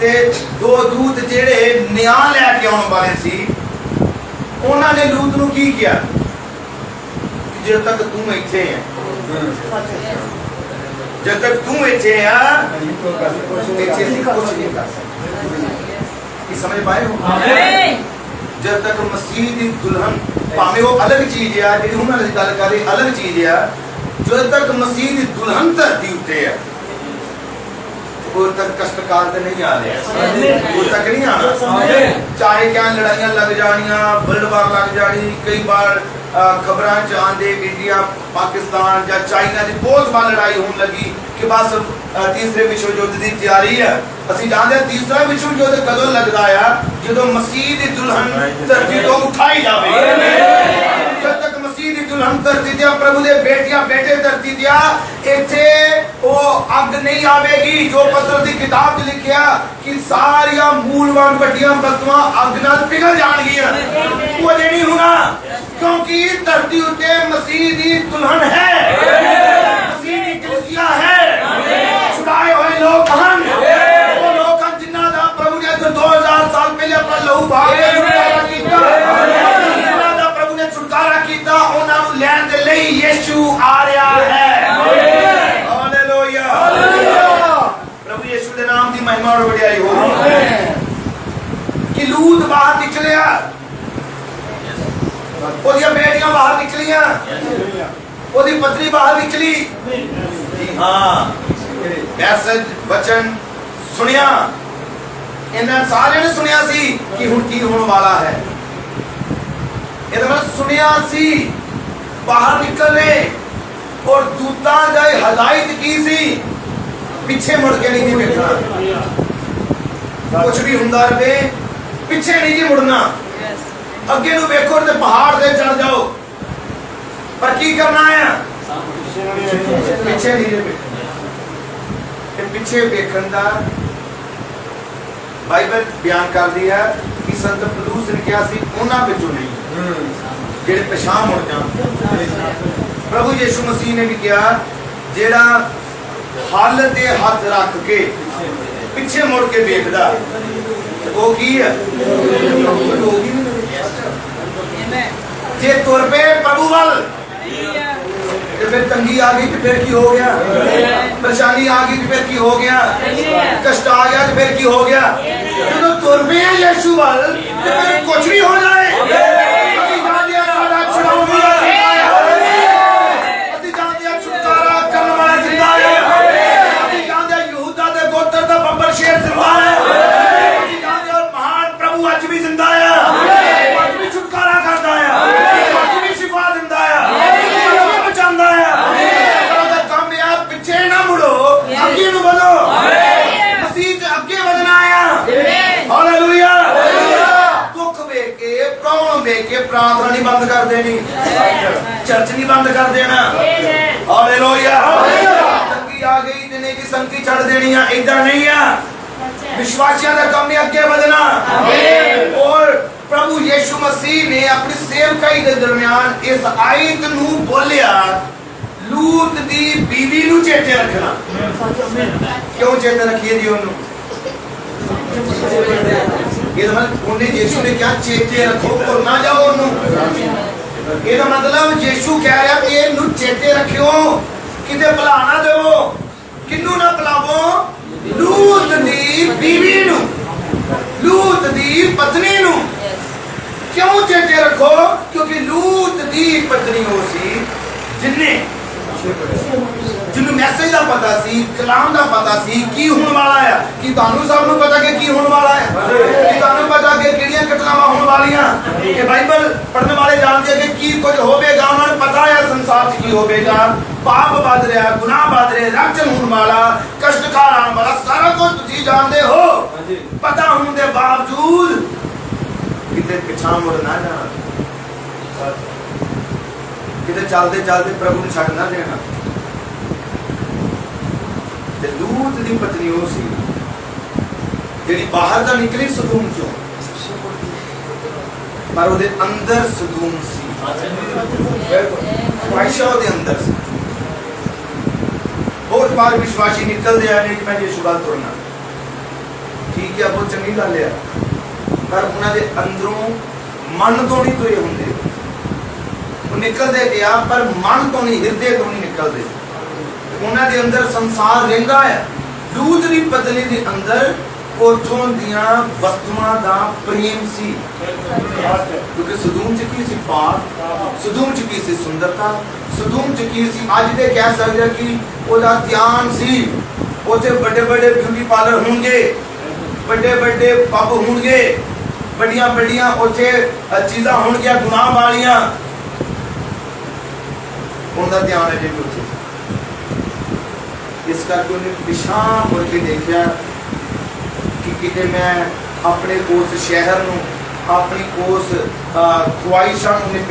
ਤੇ 2 ਦੂਤ ਜਿਹੜੇ ਨਿਆਂ ਲੈ ਕੇ ਆਉਣ ਵਾਲੇ ਸੀ, ਉਹਨਾਂ ਨੇ ਲੂਤ ਨੂੰ ਕੀ ਕਿਹਾ? ਜਦ ਤੱਕ ਤੂੰ ਇੱਥੇ ਹੈ, ਜਦ ਤੱਕ ਤੂੰ ਇੱਥੇ ਆ, ਇੱਥੇ ਅਸੀਂ ਕੁਝ ਨਹੀਂ ਕਰ ਸਕਦੇ। ਕੀ ਸਮਝ ਪਾਏ ਹੋ? ਆਮੀਨ। ਜਦ ਤੱਕ ਮਸੀਹ ਦੀ ਦੁਲਹਨ, ਭਾਵੇਂ ਉਹ ਅਲੱਗ ਚੀਜ਼ ਆ, ਜਿਹੜੀ ਉਹਨਾਂ ਨੇ ਗੱਲ ਕਰ ਰਹੀ ਅਲੱਗ ਚੀਜ਼ ਆ, जब तक मसीह दी दुल्हन धरती उत्ते है, वो तक कष्टकाल ते नहीं आ रहे, वो तक नहीं आना। चाहे क्या लड़ाइयां लग जानिया, वर्ल्ड वार लग जानी, कई बार खबरां च आंदे इंडिया पाकिस्तान या चाइना की बहुत बार लड़ाई होने लगी कि बस तीसरे विश्व युद्ध की तैयारी है। ਅਸੀਂ ਜਾਣਦੇ ਹਾਂ तीसरा विश्व युद्ध कदों लगदा है, ਜਦੋਂ मसीह दी दुल्हन धरती तो उठाई जावे। जब तक मसीह दी दुल्हन धरती ते प्रभु दे बेटियां बेटे धरती ते इत्थे वो अग नहीं आवेगी। जो पत्र दी किताब च लिखिया कि सारियां मूलवान वड्डियां वस्तुआं अग नाल पिघल जाणगियां, वो नहीं होना, क्योंकि धरती उत्ते मसीह दी दुल्हन है, मसीह दी कलीसिया है, छुड़ाए हुए लोग हन, वो लोग हन जिन्हां दा प्रभु ने 2000 साल पहले अपना लहू बहा के छुटकारा कीता, जिन्हां दा प्रभु ने छुटकारा कीता, उन्हां नूं लैण दे लई यीशु आ रहा है। हालेलुया, प्रभु यीशु दे नाम दी महिमा और वडियाई हो। कि लूत बाहर निकलिया, ओदियां बेटियां बाहर निकलियां, ओदी पत्नी बाहर निकली। जी हाँ, मैसेज वचन सुनिया, इन्हां सारे ने सुनिया सी कि हुण की होने वाला है। इहदा मतलब सुनिया सी, बाहर निकले, और दूतां दी हदायत की सी, पिछे मुड़ के नहीं देखना। कुछ भी हुंदा रहे, पिछे नहीं जी मुड़ना। अगे नूं वेखो ते पहाड़ ते चढ़ जाओ, पर की करना है? पिछे नहीं देखना। पिछे देखने का बाइबल बयान कर दिया कि संत पौलुस ने कहा सी उन्हां विचों नहीं जेड़े पिछां मुड़ जाण। प्रभु यीशु मसीह ने भी कहा जेड़ा हल ते हथ रख के पिछे मुड़ के देखदा वो की है? जे तुर पे प्रभु वल फिर तंगी आ गई तो फिर की हो गया, परेशानी आ गई तो फिर की हो गया, कष्ट आ गया तो फिर की हो गया। जो तुर पे है यीशु वाल तो फिर कुछ भी हो जाए, ਅਸੀਂ ਜਾਣਦੇ ਹਾਂ ਸਾਡਾ ਛੁਡਾਉਣ ਵਾਲਾ ਜਿੰਦਾ ਹੈ, ਅਸੀਂ ਜਾਣਦੇ ਹਾਂ ਛੁਟਕਾਰਾ ਕਰਨ ਵਾਲਾ ਜਿੰਦਾ ਹੈ, ਅਸੀਂ ਜਾਣਦੇ ਹਾਂ ਯਹੂਦਾ ਦੇ ਗੋਤਰ ਦਾ ਬੱਬਰ ਸ਼ੇਰ ਜਿੰਦਾ ਹੈ, ਅਸੀਂ ਜਾਣਦੇ ਹਾਂ ਮਹਾਨ ਪ੍ਰਭੂ ਅੱਜ ਵੀ ਜਿੰਦਾ ਹੈ, ਅੱਜ ਵੀ ਛੁਟਕਾਰਾ ਕਰਦਾ ਹੈ, ਅੱਜ ਵੀ ਸ਼ਿਫਾ ਦਿੰਦਾ ਹੈ, बचांदा है। काम आप पिछे ना मुड़ो, आगे नु बढ़ो, मसीह आगे बढ़ना है। हालेलुया, दुख वेख के प्रॉब्लम वेख के प्रार्थना नहीं बंद कर देनी, चर्च नहीं बंद कर देना। हालेलुया, तंगी आ गई दिने की संगति छड़ देनी है, इधर नहीं है। विश्वासियों का काम में आगे बढ़ना। और प्रभु यीशु मसीह ने अपनी सेवकाई के दरमियान इस आयत नू बोलिया लूत दी बीवी नू चेते रखना। क्यों चेते रखिए जी ओनू? ये मतलब उन्हें यीशु ने क्या चेते रखो और ना जाओ ओनू। ये मतलब यीशु कह रहा कि ये नू चेते रखियो, किते भुला ना देवो। किन्नू ना भुलावो? लूत दी बीवी नू, लूत दी पत्नी नू। क्यों चेते रखो? क्योंकि लूत दी पत्नी हो सी जिन्ने जिन्नू मैसेज दा पता सी, कलाम दा पता सी की होने वाला है। कि तानू सब नू पता कि होने वाला है, कि तानू पता कि किहड़ियां घटनावां होने वालियां। ये बाइबल पढ़ने वाले जानते हैं कि कुछ होवेगा, उन्हें पता है संसार च की होवेगा। पाप बद रहा, गुनाह बद रहे, राक्षण होने वाला, कष्टकार आने वाला, सारा कुछ तुसीं जानते हो। पता होने के बावजूद किते पिछा मुड़ ना जाना, किते चलते चलते प्रभु ने छड़ ना देना। ते लूत दी पत्नी हो सी जेड़ी बाहर तो निकली सदूम चों, पर ओदे अंदर सदूम सी, ख्वाहिशां ओदे अंदर सी। बहुत बार विश्वासी निकलते हैं नहीं कि मैं यीशु वाल तुरना, ठीक है बहुत चंगी गल है, पर उन्होंने अंदरों मन तो नहीं तुरे होंगे। वो निकलते गया पर मन तो नहीं, हृदय तो नहीं निकलते। उन्होंने अंदर संसार रेंगा है। लूत दी पत्नी दे अंदर उथों दियां वस्तुआं दा प्रेम सी, क्योंकि सदूम च की सी पाप, सदूम च की सी सुंदरता, सदूम च की सी अज दे कह सकदे कि ओदा ध्यान सी, ਉੱਥੇ ਵੱਡੇ ਵੱਡੇ ਬਿਊਟੀ ਪਾਰਲਰ ਹੋਣਗੇ, ਵੱਡੇ ਵੱਡੇ ਪੱਬ ਹੋਣਗੇ, ਵੱਡੀਆਂ ਵੱਡੀਆਂ ਉੱਥੇ ਚੀਜ਼ਾਂ ਹੋਣਗੀਆਂ ਗੁਨਾਹ ਵਾਲੀਆਂ। ਉਹਦਾ ਧਿਆਨ ਹੈ ਜੀ ਉੱਥੇ। ਇਸ ਕਰਕੇ ਉਹਨੇ ਪਿਛਾਂ ਮੁੜ ਕੇ ਦੇਖਿਆ ਕਿ ਕਿਤੇ ਮੈਂ ਆਪਣੇ ਉਸ ਸ਼ਹਿਰ ਨੂੰ, ਆਪਣੀ ਉਸ ਖੁਆਇਸ਼ਾਂ ਨੂੰ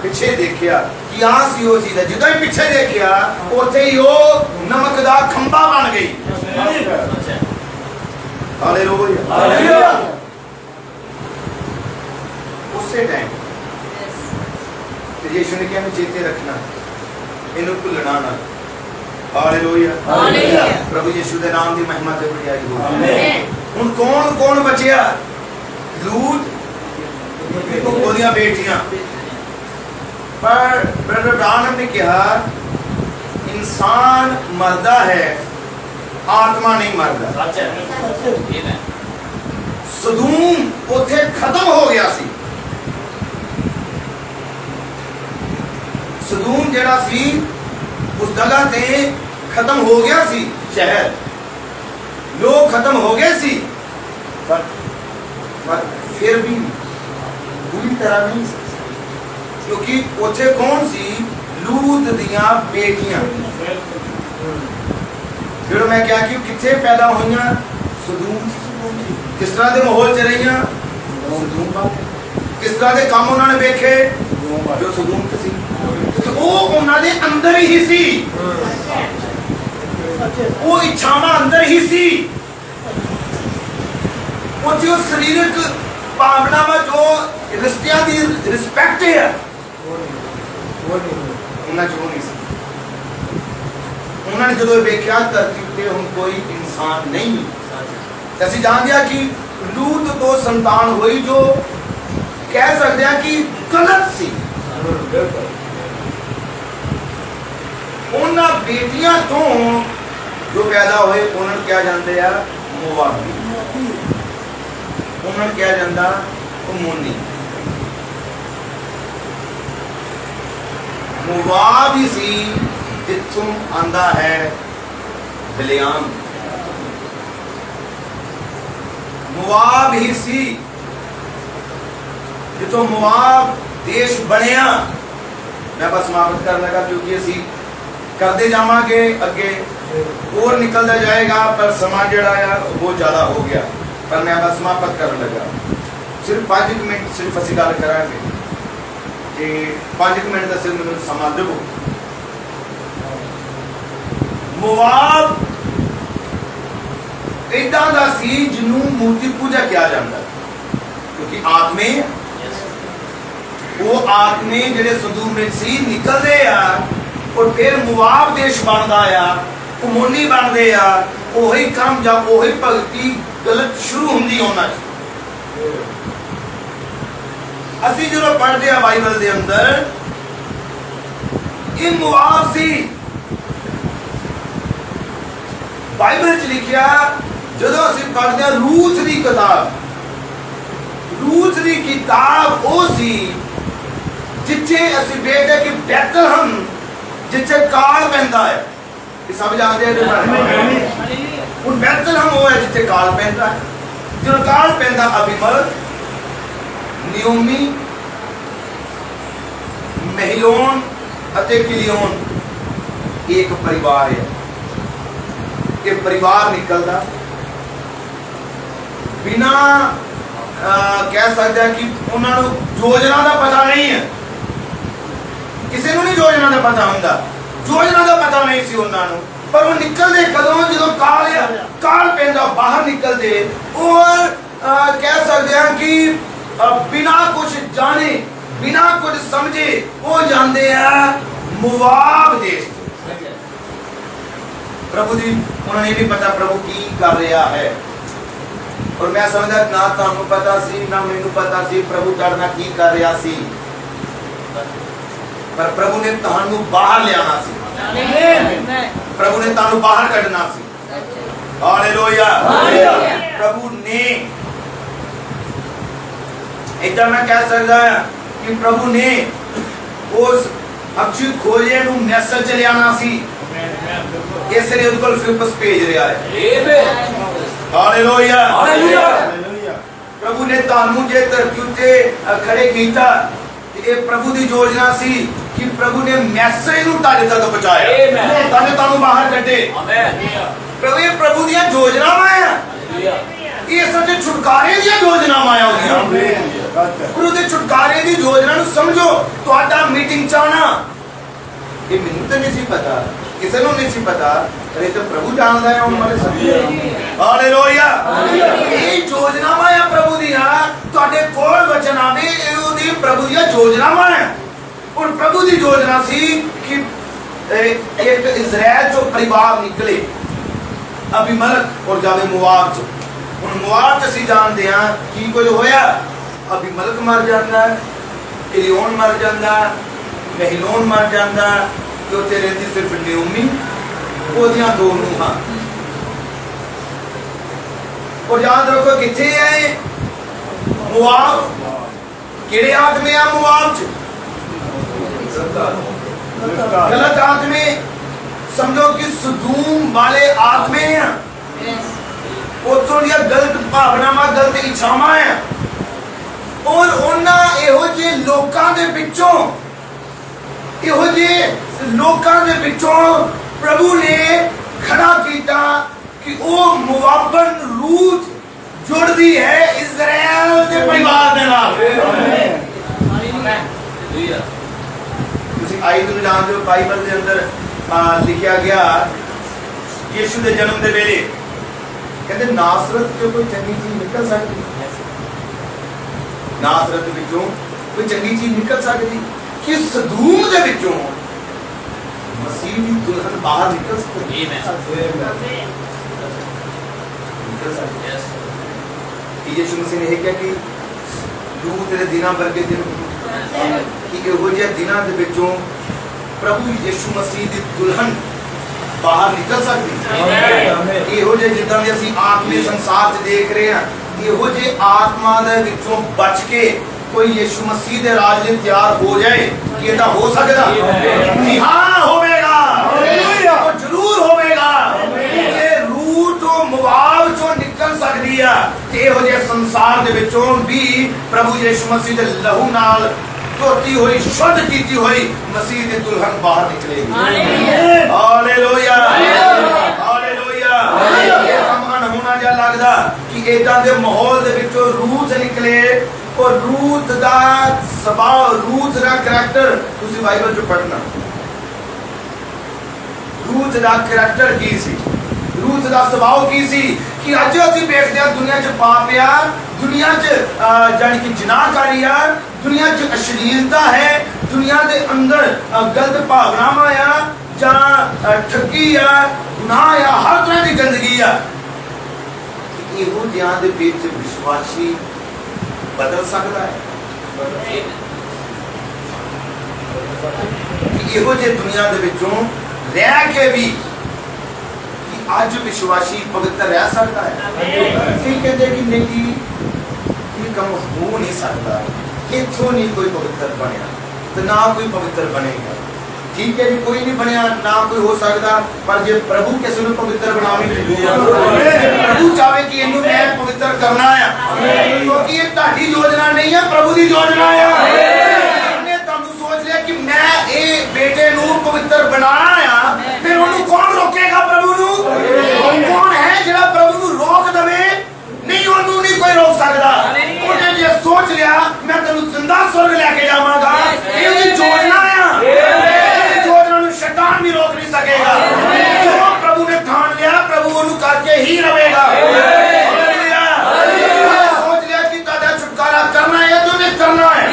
ਪਿੱਛੇ ਦੇਖਿਆ ਕਿ ਆਹ ਸੀ ਉਹ ਚੀਜ਼। ਜਦੋਂ ਹੀ ਪਿੱਛੇ ਦੇਖਿਆ ਉੱਥੇ ਹੀ ਉਹ ਨਮਕ ਦਾ ਖੰਭਾ ਬਣ ਗਈ। Hallelujah hallelujah. ਉਸੇ ਟਾਈਮ ਤੇ ਯਿਸੂ ਨੇ ਕਿਹਾ ਚੇਤੇ ਰੱਖਣਾ, ਇਹਨੂੰ ਭੁੱਲਣਾ ਨਾ। Hallelujah hallelujah. ਪ੍ਰਭੂ ਯਿਸੂ ਦੇ ਨਾਮ ਦੀ ਮਹਿਮਾ ਤੇ ਵਡਿਆਈ ਹੋਵੇ। ਆਮੀਨ। ਹੁਣ ਕੌਣ ਕੌਣ ਬਚਿਆ? ਲੂਤ, ਉਹਦੀਆਂ ਬੇਟੀਆਂ। ਪਰ ਬ੍ਰਦਰ ਬ੍ਰਾਨਮ ਨੇ ਕਿਹਾ ਇਨਸਾਨ ਮਰਦਾ ਹੈ, ਆਤਮਾ ਨਹੀਂ ਮਰਦਾ। ਸਦੂਮ ਉੱਥੇ ਖਤਮ ਹੋ ਗਿਆ ਸੀ। ਸਦੂਮ ਜਿਹੜਾ ਸੀ ਉਸ ਜਗ੍ਹਾ ਤੇ ਖਤਮ ਹੋ ਗਿਆ ਸੀ। ਸ਼ਹਿਰ ਲੋਕ ਖਤਮ ਹੋ ਗਏ ਸੀ, ਪਰ ਫਿਰ ਵੀ ਪੂਰੀ ਤਰ੍ਹਾਂ ਨਹੀਂ ਸੀ, ਕਿਉਂਕਿ ਉੱਥੇ ਕੌਣ ਸੀ? ਲੂਤ ਦੀਆਂ ਬੇਟੀਆਂ। ਜਦੋਂ ਮੈਂ ਕਿਹਾ ਕਿ ਕਿੱਥੇ ਪੈਦਾ ਹੋਈਆਂ? ਸਦੂਮ। ਕਿਸ ਤਰ੍ਹਾਂ ਦੇ ਮਾਹੌਲ ਚ ਰਹੀਆਂ? ਸਦੂਮ। ਕਿਸ ਤਰ੍ਹਾਂ ਦੇ ਕੰਮ ਉਹਨਾਂ ਨੇ ਵੇਖੇ? ਜੋ ਸਦੂਮ ਚ ਸੀ। ਉਹ ਉਹਨਾਂ ਦੇ ਅੰਦਰ ਹੀ ਸੀ, ਉਹ ਇੱਛਾਵਾਂ ਅੰਦਰ ਹੀ ਸੀ। ਉਹ ਜੋ ਸਰੀਰਕ ਭਾਵਨਾਵਾਂ, ਜੋ ਰਿਸ਼ਤਿਆਂ ਦੀ ਰਿਸਪੈਕਟ ਹੈ, ਉਹਨਾਂ ਚ ਉਹ ਨਹੀਂ ਸੀ। ਉਹਨਾਂ ਨੇ ਜਦੋਂ ਵੇਖਿਆ ਧਰਤੀ ਤੇ ਹੁਣ ਕੋਈ ਇਨਸਾਨ ਨਹੀਂ, ਅਸੀਂ ਜਾਣਦੇ ਹਾਂ ਕਿ ਲੂਤ ਤੋਂ ਸੰਤਾਨ ਹੋਈ ਜੋ ਕਹਿ ਸਕਦੇ ਹਾਂ ਕਿ ਗਲਤ ਸੀ। ਉਹਨਾਂ ਬੇਟੀਆਂ ਤੋਂ ਜੋ ਪੈਦਾ ਹੋਏ ਉਹਨਾਂ ਨੂੰ ਕਿਹਾ ਜਾਂਦੇ ਆ ਮੋਵਾਬੀ, ਉਹਨਾਂ ਨੂੰ ਕਿਹਾ ਜਾਂਦਾ ਅਮੋਨੀ। ਮੋਵਾਬ ਹੀ ਸੀ ਜਿੱਥੋਂ ਆਂਦਾ ਹੈ ਬਿਲਿਆਮ। ਮੋਵਾਬ ਹੀ ਸੀ ਜਿੱਥੋਂ ਮੋਵਾਬ ਦੇਸ਼ ਬਣਿਆ। ਮੈਂ ਬਸ ਸਮਾਪਤ ਕਰਨ ਲੱਗਾ ਕਿਉਂਕਿ ਅਸੀਂ ਕਰਦੇ ਜਾਵਾਂਗੇ, ਅੱਗੇ ਹੋਰ ਨਿਕਲਦਾ ਜਾਏਗਾ, ਪਰ ਸਮਾਂ ਜਿਹੜਾ ਆ ਬਹੁਤ ਜ਼ਿਆਦਾ ਹੋ ਗਿਆ। ਪਰ ਮੈਂ ਬਸ ਸਮਾਪਤ ਕਰਨ ਲੱਗਾ। ਸਿਰਫ 5 ਮਿੰਟ ਸਿਰਫ ਅਸੀਂ ਗੱਲ ਕਰਾਂਗੇ ਤੇ 5 ਮਿੰਟ ਦਾ ਸਿਰਫ ਮੈਨੂੰ ਸਮਾਂ ਦਿਓ। ਮੋਵਾਬ ਇਦਾਂ ਦਾ ਸੀ ਜਿਹਨੂੰ ਮੂਰਤੀ ਪੂਜਾ ਕਿਹਾ ਜਾਂਦਾ, ਕਿਉਂਕਿ ਆਤਮੇ, ਉਹ ਆਤਮੇ ਜਿਹੜੇ ਸਦੂਮ ਵਿੱਚ ਸੀ ਨਿਕਲਦੇ ਆ, और फिर मुआब देश बनता आ, उमोनी बनते आ। ਉਹੀ ਕੰਮ ਜਾਂ ਉਹੀ ਭਗਤੀ ਗਲਤ ਸ਼ੁਰੂ ਹੁੰਦੀ ਉਹਨਾਂ ਚ। ਅਸੀਂ ਜਦੋਂ ਪੜ੍ਹਦੇ ਆ ਬਾਈਬਲ ਦੇ ਅੰਦਰ, ਇਹ ਮੁਆਬ ਸੀ। ਬਾਈਬਲ ਚ ਲਿਖਿਆ, ਜਦੋਂ ਅਸੀਂ ਪੜ੍ਹਦੇ ਆ ਰੂਥ ਦੀ ਕਿਤਾਬ, ਰੂਥ ਦੀ ਕਿਤਾਬ ਉਹ ਸੀ ਜਿੱਥੇ ਅਸੀਂ ਵੇਖਦੇ ਕਿ ਬੈਤਲਹਮ ਜਿੱਥੇ ਕਾਲ ਪੈਂਦਾ ਹੈ। ਇਹ ਸਭ ਜਾਣਦੇ ਆ। ਹੁਣ ਬੈਤਲਹਮ ਉਹ ਹੈ ਜਿੱਥੇ ਕਾਲ ਪੈਂਦਾ ਹੈ। ਜਦੋਂ ਕਾਲ ਪੈਂਦਾ, ਅਬੀਮਲ, ਨਿਓਮੀ, ਮਹਿਲੋਨ ਅਤੇ ਕਿਲਿਓਨ ਇੱਕ ਪਰਿਵਾਰ ਹੈ। ਇਹ ਪਰਿਵਾਰ ਨਿਕਲਦਾ ਬਿਨਾ ਕਹਿ ਸਕਦੇ ਹਾਂ ਕਿ ਉਹਨਾਂ ਨੂੰ ਯੋਜਨਾ ਦਾ ਪਤਾ ਨਹੀਂ ਹੈ। ਕਿਸੇ ਨੂੰ ਨਹੀਂ ਯੋਜਨਾ ਦਾ ਪਤਾ ਹੁੰਦਾ, ਯੋਜਨਾ ਦਾ ਪਤਾ ਨਹੀਂ ਸੀ ਉਹਨਾਂ ਨੂੰ। ਪਰ ਉਹ ਨਿਕਲਦੇ ਕਦੋਂ? ਜਦੋਂ ਕਾਲ ਪੈਂਦਾ, ਬਾਹਰ ਨਿਕਲਦੇ। ਔਰ ਕਹਿ ਸਕਦੇ ਹਾਂ ਕਿ ਬਿਨਾ ਕੁਝ ਜਾਣੇ, ਬਿਨਾ ਕੁਝ ਸਮਝੇ ਉਹ ਜਾਂਦੇ ਆ ਮੁਆਬ ਦੇਸ਼। ਪ੍ਰਭੂ ਦੀ ਉਹਨਾਂ ਨੇ ਨਹੀਂ ਪਤਾ ਪ੍ਰਭੂ ਕੀ ਕਰ ਰਿਹਾ ਹੈ। ਔਰ ਮੈਂ ਸਮਝਦਾ ਨਾ ਤੁਹਾਨੂੰ ਪਤਾ ਸੀ ਨਾ ਮੈਨੂੰ ਪਤਾ ਸੀ ਪ੍ਰਭੂ ਤੁਹਾਡੇ ਨਾਲ ਕੀ ਕਰ ਰਿਹਾ ਸੀ, ਪਰ ਪ੍ਰਭੂ ਨੇ ਤੁਹਾਨੂੰ ਬਾਹਰ ਲਿਆਣਾ ਸੀ। ਪ੍ਰਭੂ ਨੇ ਤੁਹਾਨੂੰ ਬਾਹਰ ਕੱਢਣਾ ਸੀ। ਹਾਲੇਲੂਇਆ। ਪ੍ਰਭੂ ਨੇ, ਇਦਾਂ ਮੈਂ ਕਹਿ ਸਕਦਾ ਕਿ ਪ੍ਰਭੂ ਨੇ ਉਸ ਅਕਸ਼ੀ ਖੋਜੇ ਨੂੰ ਮੈਸੇਜ ਲਿਆਣਾ ਸੀ। ਇਸ ਲਈ ਉਹਦੇ ਕੋਲ ਫਿਲਿਪਸ ਭੇਜ ਰਿਹਾ ਹੈ। ਹਾਲੇਲੂਇਆ। ਪ੍ਰਭੂ ਨੇ ਤੁਹਾਨੂੰ ਜੇ ਧਰਤੀ ਉੱਤੇ ਖੜੇ ਕੀਤਾ ਕਿ ਇਹ ਪ੍ਰਭੂ ਦੀ ਯੋਜਨਾ ਸੀ ਕਿ ਪ੍ਰਭੂ ਨੇ ਮੈਸੇਜ ਨੂੰ ਤੁਹਾਡੇ ਤੱਕ ਪਹੁੰਚਾਇਆ, ਤੁਹਾਨੂੰ ਬਾਹਰ ਕੱਢੇ। ਪ੍ਰਭੂ ਇਹ ਪ੍ਰਭੂ ਦੀਆਂ ਯੋਜਨਾਵਾਂ ਆ, ਇਹ ਸੱਚ ਛੁਟਕਾਰੇ ਦੀਆਂ ਯੋਜਨਾਵਾਂ ਆ ਉਹਦੀਆਂ। ਪ੍ਰਭੂ ਦੇ ਛੁਟਕਾਰੇ ਦੀ ਯੋਜਨਾ ਨੂੰ ਸਮਝੋ। ਤੁਹਾਡਾ ਮੀਟਿੰਗ ਚਾਹਣਾ ਇਹ ਮੈਨੂੰ ਤਾਂ ਨਹੀਂ ਸੀ ਪਤਾ, ਕਿਸੇ ਨੂੰ ਨਹੀਂ ਸੀ ਪਤਾ, ਪਰ ਇਹ ਤਾਂ ਪ੍ਰਭੂ ਜਾਣਦਾ ਹੈ। ਉਹਨਾਂ ਵਾਲੇ ਸਭ ਹਾਲੇਲੂਇਆ। ਇਹ ਯੋਜਨਾਵਾਂ ਆ ਪ੍ਰਭੂ ਦੀਆਂ, ਤੁਹਾਡੇ ਕੋਲ ਵਚਨ ਆਵੇ, ਇਹ ਉਹਦੀ ਪ੍ਰਭੂ ਦੀਆਂ ਯੋਜਨਾਵਾਂ ਹੈ। और प्रभु की योजना सी कि एक इजराइल जो परिवार निकले अबीमलक और जावे मोआब च। हुण मोआब च असीं जानदे हां की कुछ होया। अबीमलक मर जांदा, किलियोन मर जांदा, महिलोन मर जांदा, ते उत्थे रहिंदी सिर्फ नयोमी ओदियां दो नूहां। और याद रखो किथे है मोआब, किहड़े आदमी आ मोआब च? गलत आदमी, समझो कि सदूम वाले आदमी हैं। उथों दी गलत भावनावां, गलत इच्छावां हैं। और उन्हां इहो जे लोकां दे विचों, इहो जे लोकां दे विचों प्रभु ने खड़ा कीता कि वो मुआबन रूत जुड़दी है इजराइल दे परिवार दे नाल। आई तुम जानते हो बाइबल के अंदर लिखा गया यीशु के जन्म के वेले कहते नासरत चो कोई चंगी चीज निकल सकती, नासरत विचों कोई चंगी चीज निकल सकती कि सदूम के विचों मसीह की दुल्हन बाहर निकल सकती। यीशु मसीह ने क्या कि लूत के दिनों वर्गे दिन कि इहो जिहे दिनां दे विचों प्रभु यीशु मसीह दी दुल्हन बाहर निकल सकदी। इहो जिहे जिद्दां दे असीं आत्मिक संसार च देख रहे हां, इहो जिहे आत्मा दे विचों बच के कोई यीशु मसीह दे राज लई तैयार हो जाए कि इहदा हो सकदा? जी हां होवेगा, हालेलुया, जरूर होवेगा। जे रूह तो मुआब चों निकल सकदी है ते इहो जिहे संसार दे विचों भी प्रभु यीशु मसीह दे लहू नाल धोती हुई, शुद्ध की हुई मसीह दी दुल्हन बाहर निकलेगी। Hallelujah, hallelujah. हम अनहोना जा लगदा कि इदां दे माहौल दे विचों रूथ निकले और रूथ दा सुभाव, रूथ दा करैक्टर तुसीं बाइबल च पढ़ना। रूथ दा करैक्टर की सी, रूथ दा सुभाव की सी कि अज असीं देखदे हां दुनिया च पाप आ, दुनिया च जानी कि जनाहकारी आ, दुनिया च अश्लीलता है, दुनिया के अंदर गलत भावनावां आ जां ठगी आ, गुनाह आ, हर तरह की गंदगी आ। इहो जिहां दे विच विश्वासी बदल सकता है कि इहो जे दुनिया दे विचों रह के भी कि अज विश्वासी पवित्र रह सकता है। कहते कि नहीं ये कम हो नहीं सकता, इथों नहीं कोई पवित्र बनया तो ना कोई पवित्र बनेगा। ठीक है जी, कोई नहीं बनया ना कोई हो सकता, पर जे प्रभु किसी ने पवित्र बनाने प्रभु चाहे कि इन्हों मैं पवित्र करना है, क्योंकि ये ताड़ी योजना नहीं है, प्रभु की योजना है। हमने तुहानू सोच लिया कि मैं ये बेटे नू पवित्र बनाना है, फिर उन्होंने कौन रोकेगा? प्रभु नू कौन है जिहड़ा प्रभु नू रोक दवे? नहीं, उन्होंने नहीं कोई रोक सकता। उन्हें ये सोच लिया मैं तेनू जिंदा स्वर्ग लेके जावांगा, ये उसकी योजना है। योजना नू शैतान भी रोक नहीं सकेगा। जो प्रभु ने ठान लिया प्रभु उन्हें करके ही रहेगा। सोच लिया कि तादा छुटकारा करना है तो नहीं करना है।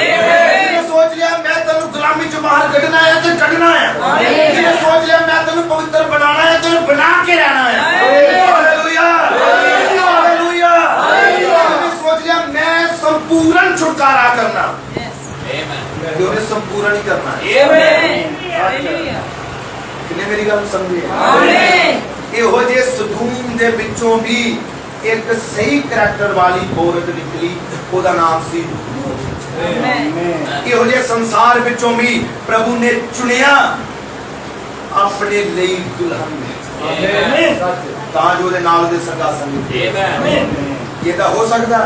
सोच लिया मैं तेनू गुलामी चों बाहर कढ़ना है तो कढ़ना है। सोच लिया मैं तेनू पवित्र बनाना है तो बना के रहना है। Hallelujah, hallelujah. सोच लिया मैं संपूर्ण छुटकारा करना, संपूर्ण ही करना है। किन्ने मेरी गल समझे? इहो जे सदूम दे विचों भी एक सही करैक्टर वाली औरत निकली, ओदा नाम सी इहो जे संसार विचों भी प्रभु ने चुनिया ਆਪਣੇ ਲਈ ਦੁਲਹਨ ਤਾਂ ਜੋ ਉਹਦੇ ਨਾਲ ਦੇ ਸੰਗਾ ਸੰਗੀ ਇਹ ਤਾਂ ਹੋ ਸਕਦਾ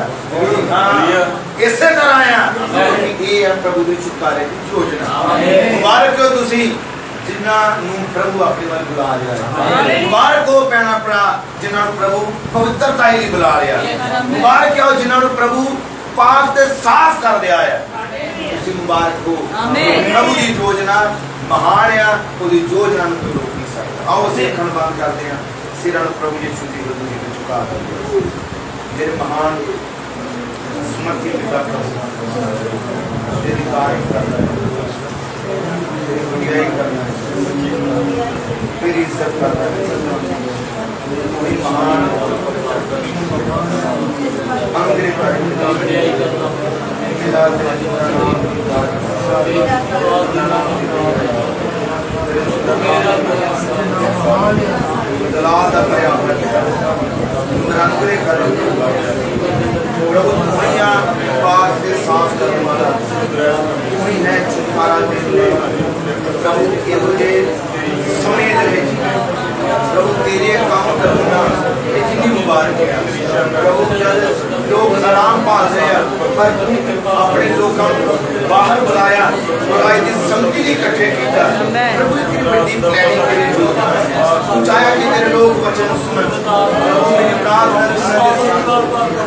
ਹਾਂ ਇਸੇ ਤਰ੍ਹਾਂ ਆ ਇਹ ਹੈ ਪ੍ਰਭੂ ਦੇ ਛੁਟਕਾਰੇ ਦੀ ਯੋਜਨਾ ਮੁਬਾਰਕ ਹੋ ਤੁਸੀਂ ਜਿਨ੍ਹਾਂ ਨੂੰ ਪ੍ਰਭੂ ਆਪਣੇ ਵੱਲ ਬੁਲਾ ਰਿਹਾ ਹੈ ਮੁਬਾਰਕ ਹੋ ਭੈਣਾਂ ਭਰਾ ਜਿਨ੍ਹਾਂ ਨੂੰ ਪ੍ਰਭੂ ਪਵਿੱਤਰਤਾ ਲਈ ਬੁਲਾ ਰਿਹਾ ਹੈ ਮੁਬਾਰਕ ਹੋ ਜਿਨ੍ਹਾਂ ਨੂੰ ਪ੍ਰਭੂ ਪਾਕ ਤੇ ਸਾਫ਼ ਕਰ ਦਿਆ ਹੈ ਤੁਸੀਂ ਮੁਬਾਰਕ ਹੋ ਪ੍ਰਭੂ ਦੀ ਯੋਜਨਾ ਮਹਾਨ ਆ ਉਹਦੀ ਯੋਜਨਾ ਨੂੰ ਕੋਈ ਰੋਕ ਨਹੀਂ ਸਕਦਾ ਆਓ ਅਸੀਂ ਅੱਖਾਂ ਬੰਦ ਕਰਦੇ ਹਾਂ ਸਿਰਾਂ ਨੂੰ ਪ੍ਰਭੂ ਯਿਸੂ ਦੀ ਹਜ਼ੂਰੀ ਵਿੱਚ ਝੁਕਾ ਦਿੰਦੇ ਹਾਂ मेरे महान समर्थी पिता तेरी तारीफ करना है तेरी बुराई करना है तेरी इज्जत करना है कोई महान अंग्रेज दलाल का पर्यावरण प्रभु दुनिया पाक से साफ करने वाला कोई है छुटकारा देने प्रभु के मुझे समय दे प्रभु तेरे काम करना इतनी मुबारक है प्रभु जब लोग आराम पा रहे हैं पर अपने लोगों बाहर बुलाया और इतनी संगति इकट्ठे किया प्रभु इतनी बड़ी प्लानिंग तेरे जो चाहे कि तेरे लोग वचन सुनन प्रभु मेरी प्रार्थना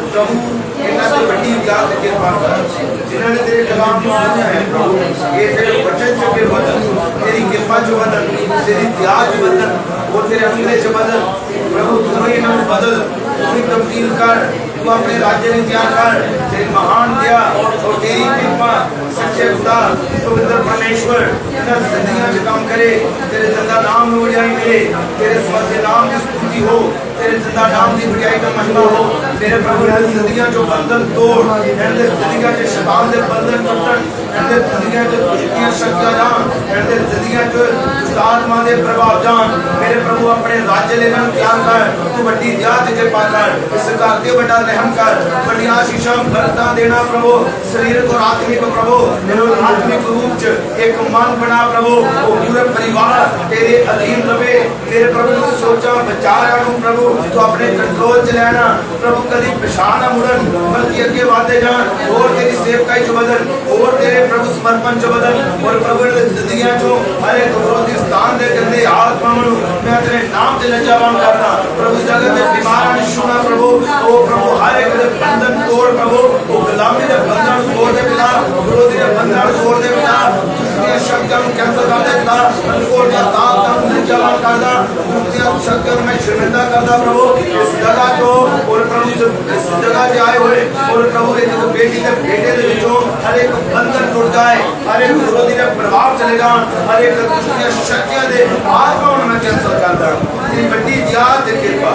प्रभु इन्हां दी बड़ी याद के पाकर जिन्होंने तेरे कलाम को सुना है प्रभु ये तेरे वचन के बदन तेरी कृपा जो बदन तेरी दया जो बदन और तेरे अनुग्रह जो बदन प्रभु तू इन्हां को बदल तू तब्दील कर तू अपने राज्य में क्या कर तेरी महान दया और तेरी कृपा सच्चे खुदा पवित्र परमेश्वर इन्हां जिंदगियों में काम करे तेरे जिंदा नाम में उड़ाई मिले तेरे स्वर्ग नाम की स्तुति हो तेरे जिंदा नाम की बढ़ाई का महिमा हो तेरे प्रभु ने जिंदगियां जो बंधन तोड़ इनके जिंदगियां के शैतान के बंधन टूटन इनके जिंदगियां जो दुष्टियां शक्तियां जान इनके जिंदगियां जो आत्मा के प्रभाव जान मेरे प्रभु अपने राज्य लेना त्याग कर तू बड़ी दया ते कृपा कर इस घर के बड़ा रहम कर बड़ी आशीषां बरकतां देना प्रभु शरीर और आत्मिक प्रभु मेरे आत्मिक रूप च एक मन बना प्रभु वो पूरे परिवार तेरे अधीन रहे मेरे प्रभु सोचा विचारां नु प्रभु तू अपने कंट्रोल च लेना प्रभु कदी पिछाड़ ना मुड़न बल्कि अगे वादे जान और तेरी सेवकाई च बदल और तेरे प्रभु समर्पण च बदल और प्रभु ने जिंदगियां चो हर एक विरोधी स्थान दे गंदे आत्मा नु मैं तेरे नाम ते लज्जावान करना प्रभु जगत दे बीमारां नु छूना प्रभु ओ प्रभु हर एक दे बंधन तोड़ प्रभु ओ गुलामी दे बंधन तोड़ दे पिता विरोधी दे बंधन तोड़ दे पिता दुष्टियां शक्तियां नु कैंसल कर दे पिता और दा ताकत नु लज्जावान करदा दुष्टियां शक्तियां मैं शर्मिंदा करदा प्रभु इस जगह को और प्रभु इस जगह से आए हुए और प्रभु एक बेटी के बेटे दे विचों हर एक बंधन टूट जाए हर एक विरोधी का प्रभाव चले जान हर एक दुष्टियां शक्तियां दे आत्मा में कैंसल कर दा तेरी बड़ी दया ते कृपा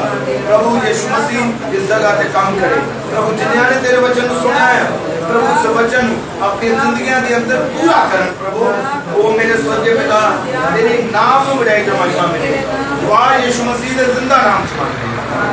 प्रभु यीशु मसीह इस जगह पे काम करे प्रभु जिन्हां ने तेरे वचन सुना है प्रभु इस वचन अपनी जिंदगियां दे अंदर पूरा करन प्रभु ओ मेरे स्वर्गीय पिता तेरे नाम में बढ़ाई महिमा मिले वाह यीशु मसीह दे जिंदा नाम च